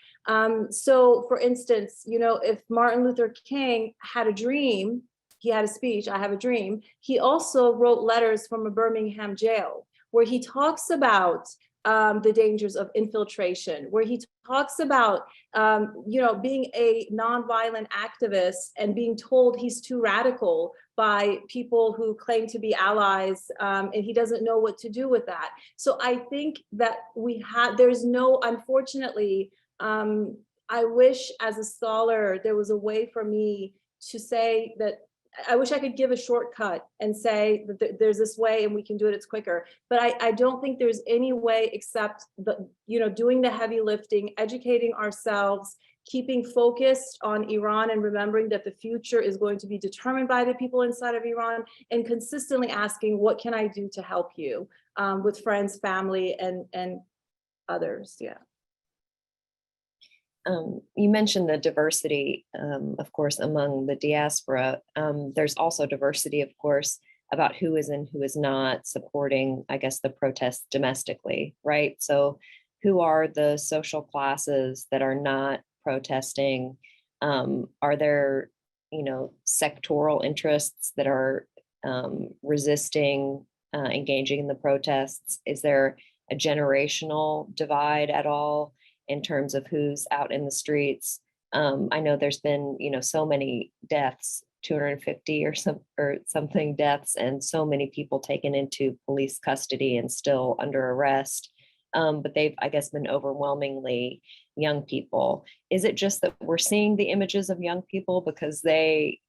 So for instance, if Martin Luther King had a dream, he had a speech, I have a dream, he also wrote letters from a Birmingham jail where he talks about the dangers of infiltration, where he talks about, being a nonviolent activist and being told he's too radical by people who claim to be allies, and he doesn't know what to do with that. So I think that unfortunately, I wish as a scholar, there was a way for me to say that I wish I could give a shortcut and say that there's this way and we can do it, it's quicker. But I don't think there's any way except doing the heavy lifting, educating ourselves, keeping focused on Iran and remembering that the future is going to be determined by the people inside of Iran, and consistently asking, what can I do to help you with friends, family, and others, yeah. You mentioned the diversity, of course, among the diaspora. There's also diversity, of course, about who is and who is not supporting, I guess, the protests domestically, right? So who are the social classes that are not protesting? Are there, sectoral interests that are resisting engaging in the protests? Is there a generational divide at all in terms of who's out in the streets? I know there's been, so many deaths, 250 or something deaths, and so many people taken into police custody and still under arrest. But they've, I guess, been overwhelmingly young people. Is it just that we're seeing the images of young people because they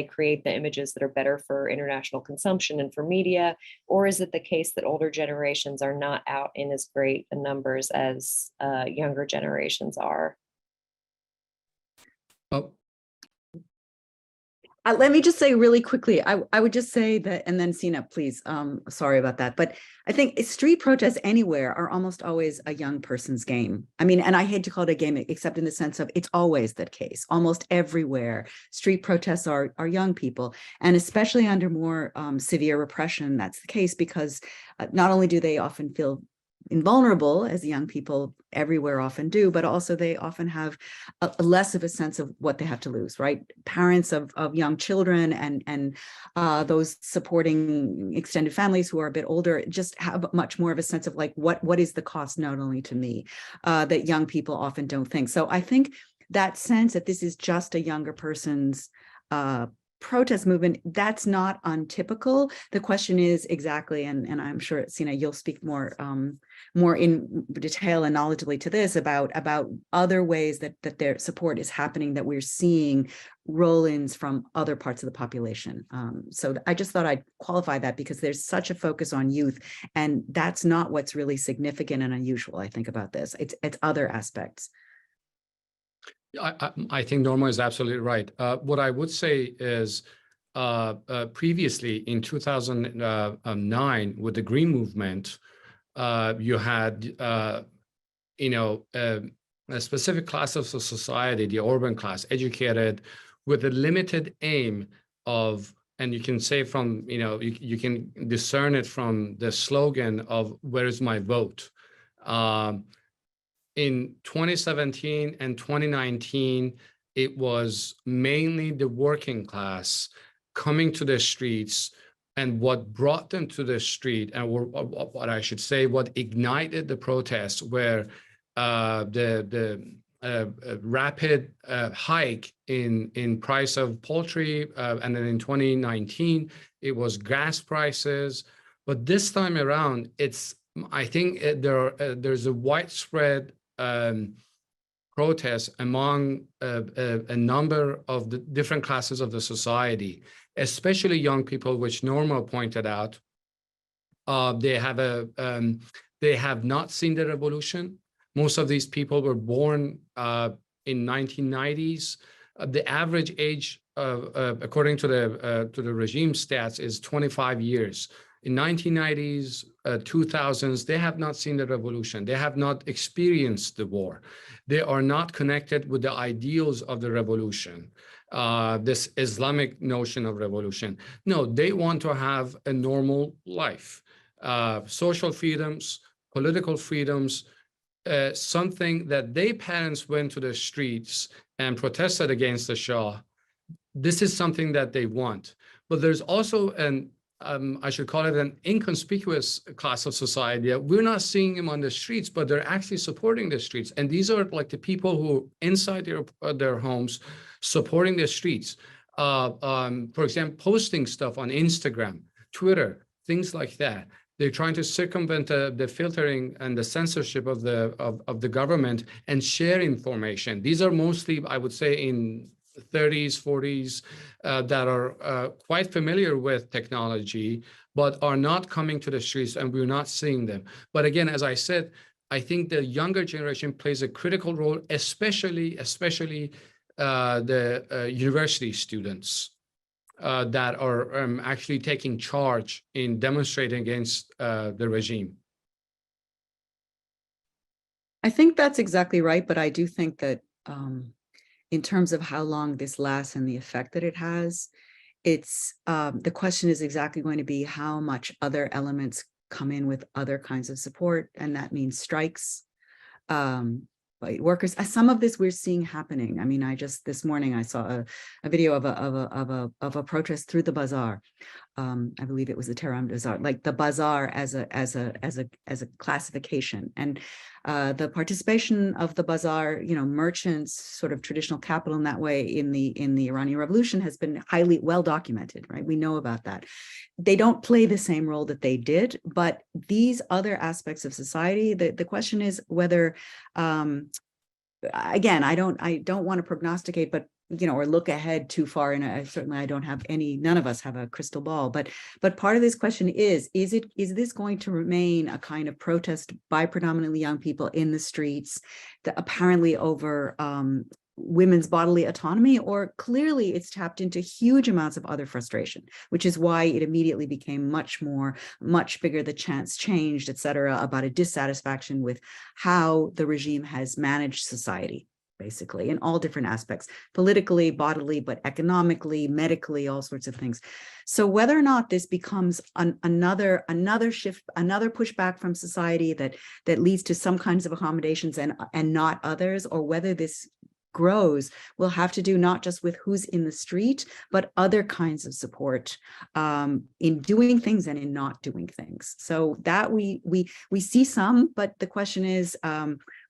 create the images that are better for international consumption and for media? Or is it the case that older generations are not out in as great numbers as younger generations are? Oh. Let me just say really quickly, I would just say that, and then Sina, please, sorry about that. But I think street protests anywhere are almost always a young person's game. I mean, and I hate to call it a game, except in the sense of it's always that case. Almost everywhere, street protests are young people. And especially under more severe repression, that's the case, because not only do they often feel invulnerable, as young people everywhere often do, but also they often have a less of a sense of what they have to lose, right? Parents of young children and those supporting extended families who are a bit older just have much more of a sense of like, what is the cost not only to me, that young people often don't think. So I think that sense that this is just a younger person's protest movement, that's not untypical. The question is exactly, and I'm sure, Sina, you'll speak more in detail and knowledgeably to this about other ways that their support is happening, that we're seeing roll-ins from other parts of the population. So I just thought I'd qualify that because there's such a focus on youth, and that's not what's really significant and unusual, I think, about this. It's other aspects. I think Norma is absolutely right. What I would say is previously in 2009 with the Green Movement, you had, a specific class of society, the urban class, educated with a limited aim of and you can say from, you can discern it from the slogan of "Where is my vote?" In 2017 and 2019, it was mainly the working class coming to the streets, and what brought them to the street, and what I should say, what ignited the protests, were the rapid hike in price of poultry, and then in 2019 it was gas prices. But this time around, I think there's a widespread protest among a number of the different classes of the society, especially young people, which Norma pointed out. They have not seen the revolution. Most of these people were born in 1990s. The average age, according to the regime stats, is 25 years. In 1990s, 2000s, they have not seen the revolution. They have not experienced the war. They are not connected with the ideals of the revolution, this Islamic notion of revolution. No, they want to have a normal life, social freedoms, political freedoms, something that their parents went to the streets and protested against the Shah. This is something that they want. But there's also I should call it an inconspicuous class of society. We're not seeing them on the streets, but they're actually supporting the streets. And these are like the people who are inside their homes supporting the streets. For example, posting stuff on Instagram, Twitter, things like that. They're trying to circumvent the filtering and the censorship of the government and share information. These are mostly, I would say, in 30s, 40s, that are quite familiar with technology, but are not coming to the streets, and we're not seeing them. But again, as I said, I think the younger generation plays a critical role, especially the university students that are actually taking charge in demonstrating against the regime. I think that's exactly right, but I do think that in terms of how long this lasts and the effect that it has, it's the question is exactly going to be how much other elements come in with other kinds of support, and that means strikes by workers. Some of this we're seeing happening. I mean, this morning I saw a video of a protest through the bazaar. I believe it was the Tehran Bazaar, like the bazaar as a classification, and the participation of the bazaar, merchants, sort of traditional capital in that way in the Iranian Revolution has been highly well documented, right? We know about that. They don't play the same role that they did, but these other aspects of society, the question is whether, again, I don't want to prognosticate, but or look ahead too far, and certainly I don't have none of us have a crystal ball, but part of this question is this going to remain a kind of protest by predominantly young people in the streets, that apparently over women's bodily autonomy, or clearly it's tapped into huge amounts of other frustration, which is why it immediately became much bigger, the chants changed, et cetera, about a dissatisfaction with how the regime has managed society, basically, in all different aspects, politically, bodily, but economically, medically, all sorts of things. So whether or not this becomes another shift, another pushback from society that leads to some kinds of accommodations and not others, or whether this grows, will have to do not just with who's in the street, but other kinds of support in doing things and in not doing things. So that we see some, but the question is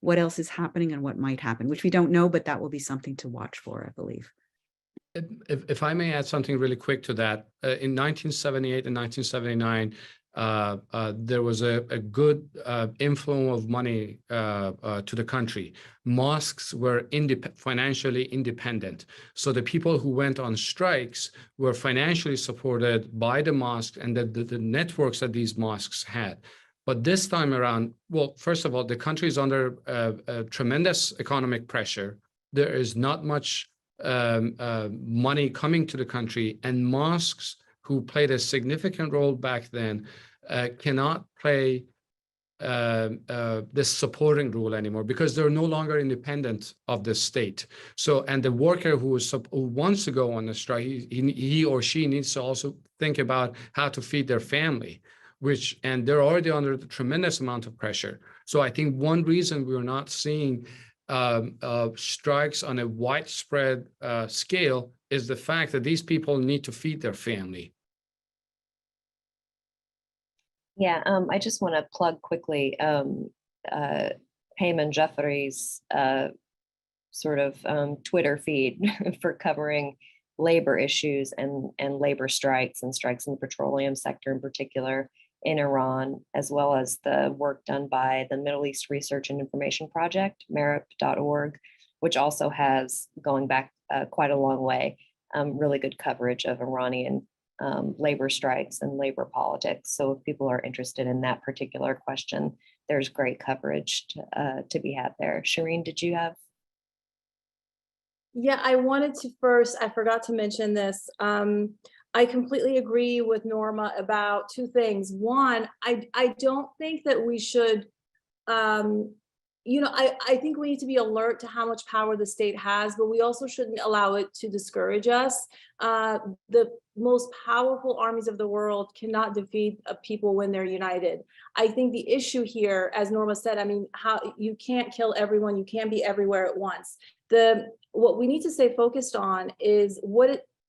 what else is happening and what might happen, which we don't know, but that will be something to watch for, I believe. If I may add something really quick to that, in 1978 and 1979, there was a good inflow of money to the country. Mosques were financially independent. So the people who went on strikes were financially supported by the mosque and the networks that these mosques had. But this time around, well, first of all, the country is under tremendous economic pressure. There is not much money coming to the country, and mosques, who played a significant role back then, cannot play this supporting rule anymore because they're no longer independent of the state. So, and the worker who wants to go on the strike, he or she needs to also think about how to feed their family, and they're already under the tremendous amount of pressure. So I think one reason we're not seeing strikes on a widespread scale is the fact that these people need to feed their family. Yeah, I just want to plug quickly Payman Jeffrey's sort of Twitter feed for covering labor issues and labor strikes and strikes in the petroleum sector in particular in Iran, as well as the work done by the Middle East Research and Information Project, merip.org, which also has, going back quite a long way, really good coverage of Iranian labor strikes and labor politics. So if people are interested in that particular question, there's great coverage to be had there. Shirin, did you have? Yeah, I wanted to first, I forgot to mention this. I completely agree with Norma about two things. One, I don't think that we should, I think we need to be alert to how much power the state has, but we also shouldn't allow it to discourage us. The most powerful armies of the world cannot defeat people when they're united. I think the issue here, as Norma said, I mean, how you can't kill everyone, you can't be everywhere at once. What we need to stay focused on is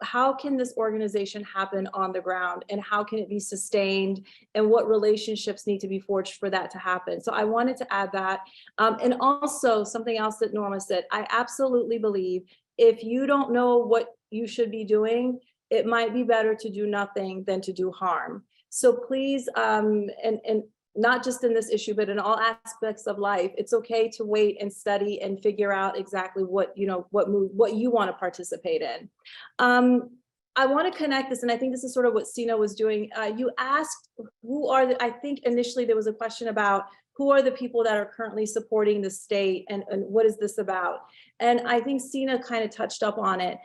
how can this organization happen on the ground, and how can it be sustained, and what relationships need to be forged for that to happen. So I wanted to add that. And also something else that Norma said, I absolutely believe if you don't know what you should be doing, it might be better to do nothing than to do harm. So please, and not just in this issue, but in all aspects of life, it's okay to wait and study and figure out exactly what you want to participate in. I want to connect this, and I think this is sort of what Sina was doing. You asked I think initially there was a question about who are the people that are currently supporting the state, and what is this about? And I think Sina kind of touched up on it.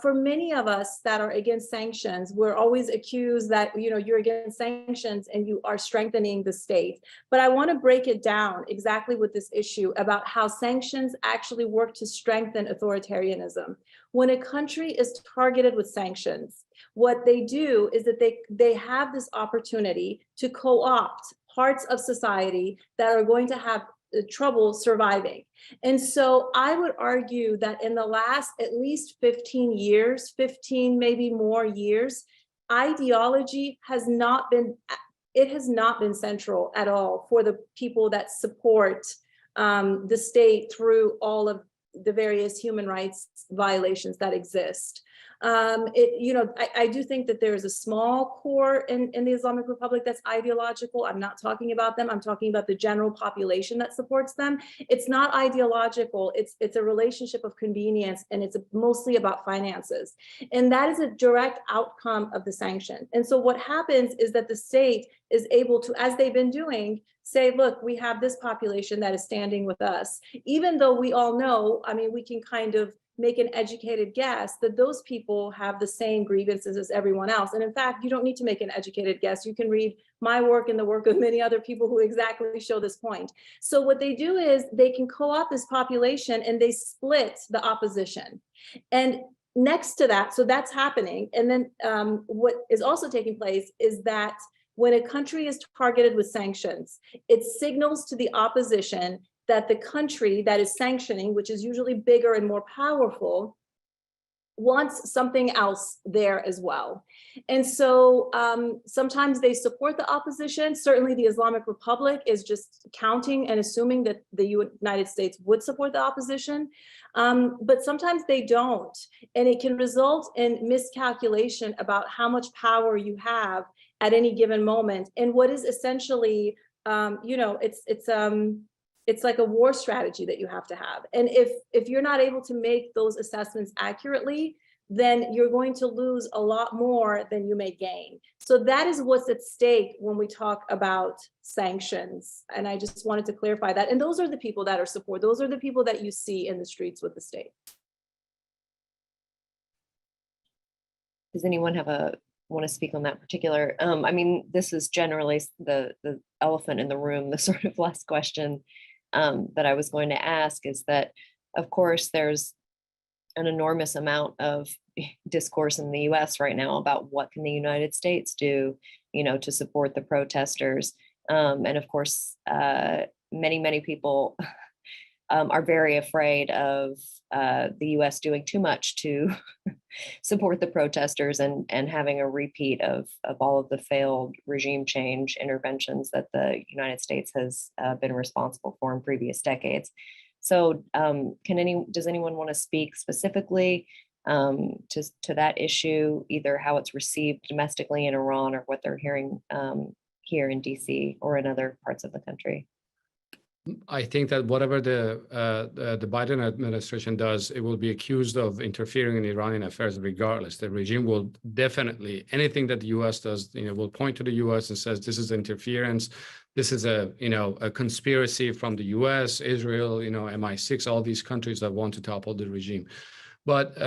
For many of us that are against sanctions, we're always accused that, you're against sanctions and you are strengthening the state. But I want to break it down exactly with this issue about how sanctions actually work to strengthen authoritarianism. When a country is targeted with sanctions, what they do is that they have this opportunity to co-opt parts of society that are going to have trouble surviving. And so I would argue that in the last at least 15 years, 15 maybe more years, ideology has not been central at all for the people that support the state through all of the various human rights violations that exist. I do think that there is a small core in the Islamic Republic that's ideological. I'm not talking about them. I'm talking about the general population that supports them. It's not ideological. It's a relationship of convenience, and it's mostly about finances. And that is a direct outcome of the sanction. And so what happens is that the state is able to, as they've been doing, say, look, we have this population that is standing with us, even though we all know, I mean, we can kind of make an educated guess that those people have the same grievances as everyone else. And in fact, you don't need to make an educated guess. You can read my work and the work of many other people who exactly show this point. So what they do is they can co-opt this population and they split the opposition. And next to that, so that's happening. And then what is also taking place is that when a country is targeted with sanctions, it signals to the opposition that the country that is sanctioning, which is usually bigger and more powerful, wants something else there as well. And so sometimes they support the opposition. Certainly the Islamic Republic is just counting and assuming that the United States would support the opposition, but sometimes they don't. And it can result in miscalculation about how much power you have at any given moment. And what is essentially, it's like a war strategy that you have to have. And if you're not able to make those assessments accurately, then you're going to lose a lot more than you may gain. So that is what's at stake when we talk about sanctions. And I just wanted to clarify that. And those are the people that are support. Those are the people that you see in the streets with the state. Does anyone have a want to speak on that particular. I mean, this is generally the elephant in the room, the sort of last question that I was going to ask is that, of course, there's an enormous amount of discourse in the US right now about what can the United States do, to support the protesters. And of course, many people are very afraid of the US doing too much to support the protesters and having a repeat of all of the failed regime change interventions that the United States has been responsible for in previous decades. So does anyone want to speak specifically to that issue, either how it's received domestically in Iran or what they're hearing here in DC or in other parts of the country? I think that whatever the Biden administration does, it will be accused of interfering in Iranian affairs regardless. The regime will definitely, anything that the U.S. does, will point to the U.S. and says this is interference. This is a conspiracy from the U.S., Israel, MI6, all these countries that want to topple the regime. But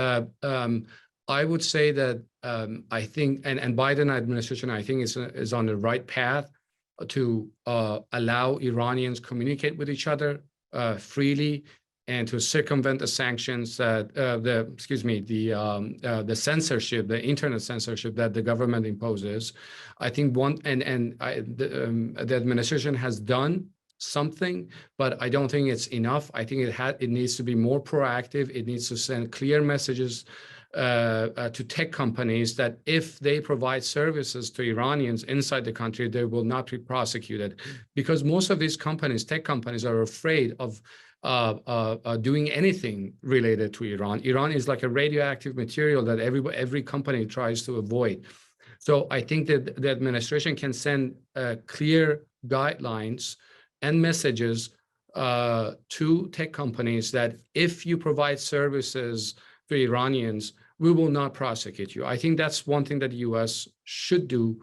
I would say that I think, and Biden administration, I think is on the right path to allow Iranians communicate with each other freely and to circumvent the sanctions that the censorship, the internet censorship that the government imposes. I think the administration has done something, but I don't think it's enough. I think it needs to be more proactive. It needs to send clear messages to tech companies that if they provide services to Iranians inside the country, they will not be prosecuted, because most of these companies, tech companies, are afraid of doing anything related to Iran. Iran is like a radioactive material that every company tries to avoid. So I think that the administration can send clear guidelines and messages to tech companies that if you provide services to Iranians, we will not prosecute you. I think that's one thing that the U.S. should do.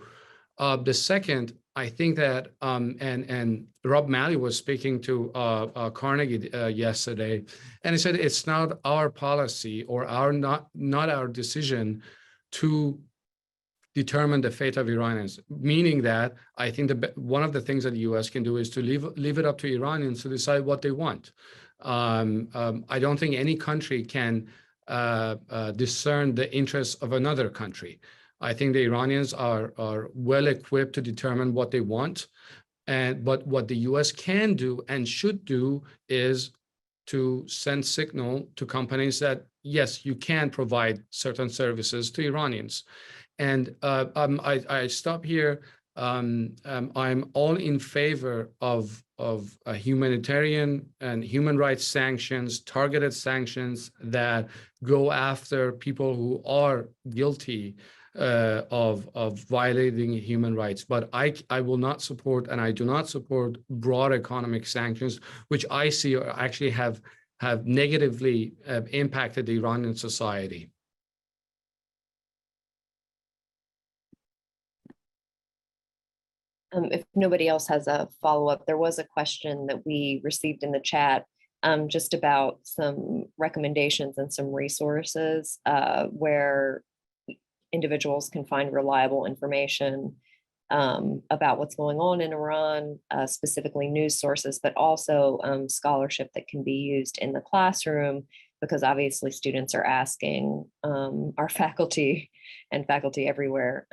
The second, I think that, and Rob Malley was speaking to Carnegie yesterday, and he said it's not our policy or not our decision to determine the fate of Iranians, meaning that I think one of the things that the U.S. can do is to leave it up to Iranians to decide what they want. I don't think any country can discern the interests of another country. I think the Iranians are well equipped to determine what they want. But what the US can do and should do is to send signal to companies that, yes, you can provide certain services to Iranians. And I stop here. I'm all in favor of humanitarian and human rights sanctions, targeted sanctions that go after people who are guilty of violating human rights. But I will not support, and I do not support, broad economic sanctions, which I see actually have negatively impacted the Iranian society. If nobody else has a follow-up, there was a question that we received in the chat just about some recommendations and some resources where individuals can find reliable information about what's going on in Iran, specifically news sources, but also scholarship that can be used in the classroom, because obviously students are asking our faculty and faculty everywhere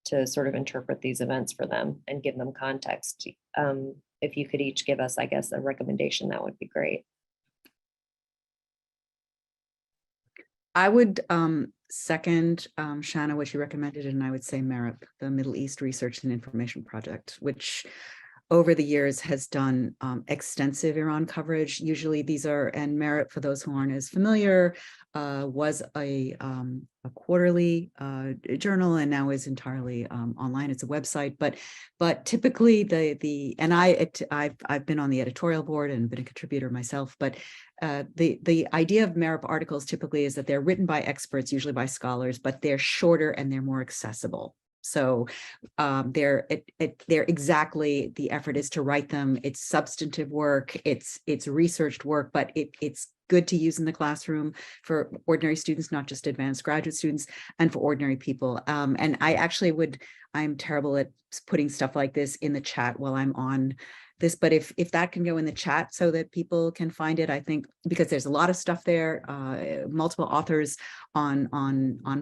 to sort of interpret these events for them and give them context. If you could each give us, I guess, a recommendation, that would be great. I would second, Shanna, what you recommended, and I would say MERIP, the Middle East Research and Information Project, which over the years has done extensive Iran coverage. Usually these are, and MERIP, for those who aren't as familiar, was a quarterly journal and now is entirely online. It's a website, but typically I've been on the editorial board and been a contributor myself, but the idea of MERIP articles typically is that they're written by experts, usually by scholars, but they're shorter and they're more accessible. So they're exactly, the effort is to write them. It's substantive work, it's researched work, but it's good to use in the classroom for ordinary students, not just advanced graduate students, and for ordinary people. And I'm terrible at putting stuff like this in the chat while I'm on this, but if that can go in the chat so that people can find it, I think, because there's a lot of stuff there, multiple authors on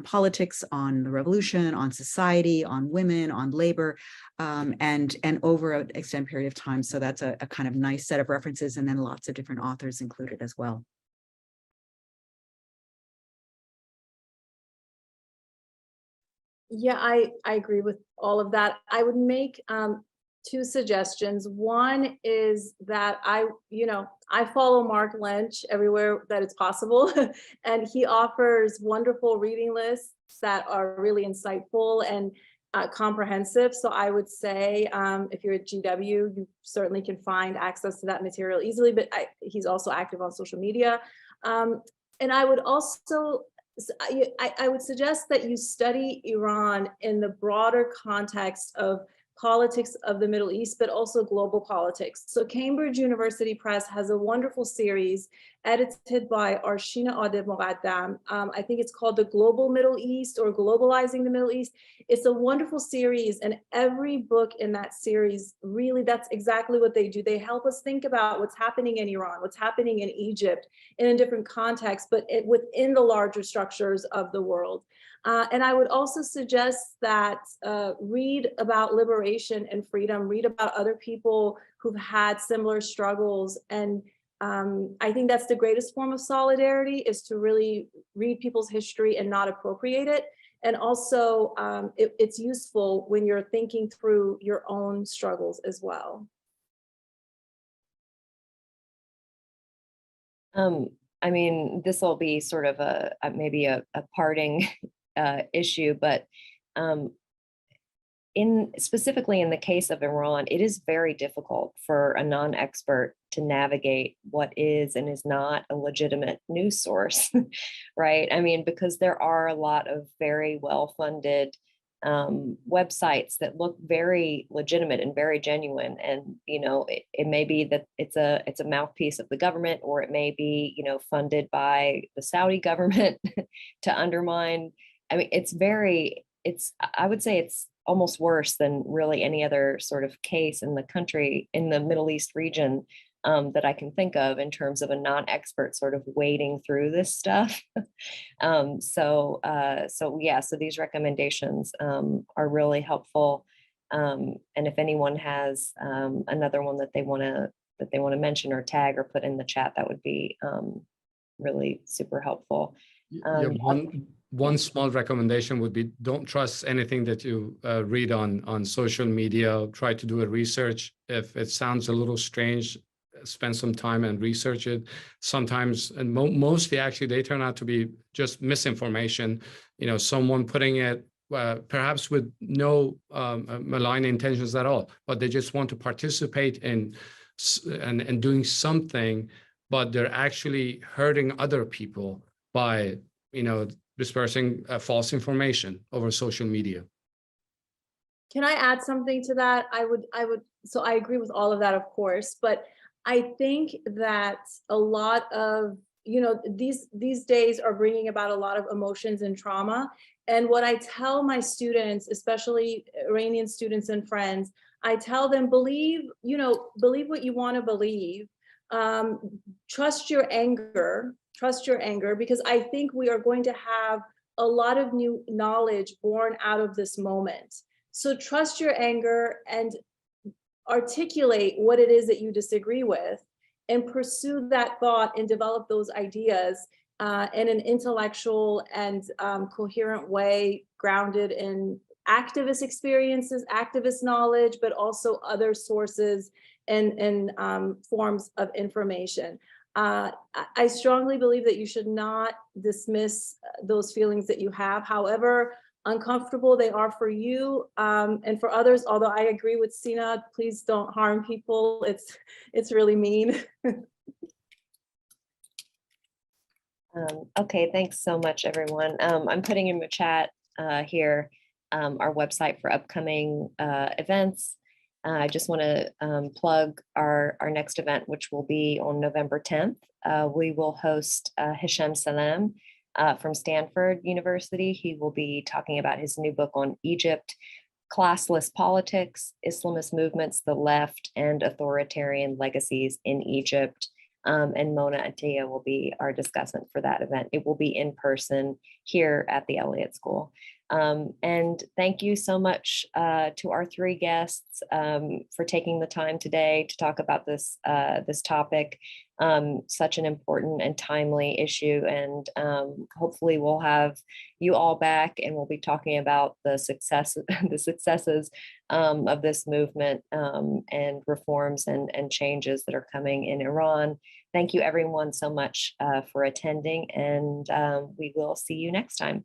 politics, on the revolution, on society, on women, on labor, and over an extended period of time. So that's a kind of nice set of references, and then lots of different authors included as well. Yeah, I agree with all of that. I would make two suggestions. One is that I follow Mark Lynch everywhere that it's possible, and he offers wonderful reading lists that are really insightful and comprehensive. So I would say if you're at GW, you certainly can find access to that material easily, but he's also active on social media. And I would also I would suggest that you study Iran in the broader context of politics of the Middle East, but also global politics. So Cambridge University Press has a wonderful series edited by Arshina Adeb Muqaddam. I think it's called The Global Middle East or Globalizing the Middle East. It's a wonderful series, and every book in that series, really, that's exactly what they do. They help us think about what's happening in Iran, what's happening in Egypt, in a different context, but within the larger structures of the world. And I would also suggest that read about liberation and freedom, read about other people who've had similar struggles. And I think that's the greatest form of solidarity, is to really read people's history and not appropriate it. And also it's useful when you're thinking through your own struggles as well. I mean, this will be sort of maybe a parting issue, but specifically in the case of Iran, it is very difficult for a non-expert to navigate what is and is not a legitimate news source, right? I mean, because there are a lot of very well-funded websites that look very legitimate and very genuine, and it may be that it's a mouthpiece of the government, or it may be funded by the Saudi government to undermine. I mean, I would say it's almost worse than really any other sort of case in the country, in the Middle East region, that I can think of in terms of a non-expert sort of wading through this stuff. So these recommendations are really helpful. And if anyone has another one that they want to mention or tag or put in the chat, that would be really super helpful. One small recommendation would be, don't trust anything that you read on social media. Try to do a research. If it sounds a little strange, spend some time and research it. Sometimes, and mostly actually, they turn out to be just misinformation. Someone putting it perhaps with no malign intentions at all, but they just want to participate in and doing something, but they're actually hurting other people by dispersing false information over social media. Can I add something to that? So I agree with all of that, of course, but I think that a lot of, these days are bringing about a lot of emotions and trauma. And what I tell my students, especially Iranian students and friends, I tell them, believe what you want to believe. Trust your anger, because I think we are going to have a lot of new knowledge born out of this moment. So trust your anger and articulate what it is that you disagree with, and pursue that thought and develop those ideas in an intellectual and coherent way, grounded in activist experiences, activist knowledge, but also other sources and forms of information. I strongly believe that you should not dismiss those feelings that you have, however uncomfortable they are for you and for others. Although I agree with Sina, please don't harm people. It's really mean. Okay, thanks so much, everyone. I'm putting in the chat here our website for upcoming events. I just want to plug our next event, which will be on November 10th. We will host Hisham Salem from Stanford University. He will be talking about his new book on Egypt, Classless Politics, Islamist Movements, the Left, and Authoritarian Legacies in Egypt. And Mona Atiyah will be our discussant for that event. It will be in person here at the Elliott School. And thank you so much to our three guests for taking the time today to talk about this topic, such an important and timely issue. And hopefully we'll have you all back, and we'll be talking about the successes of this movement and reforms and changes that are coming in Iran. Thank you everyone so much for attending, and we will see you next time.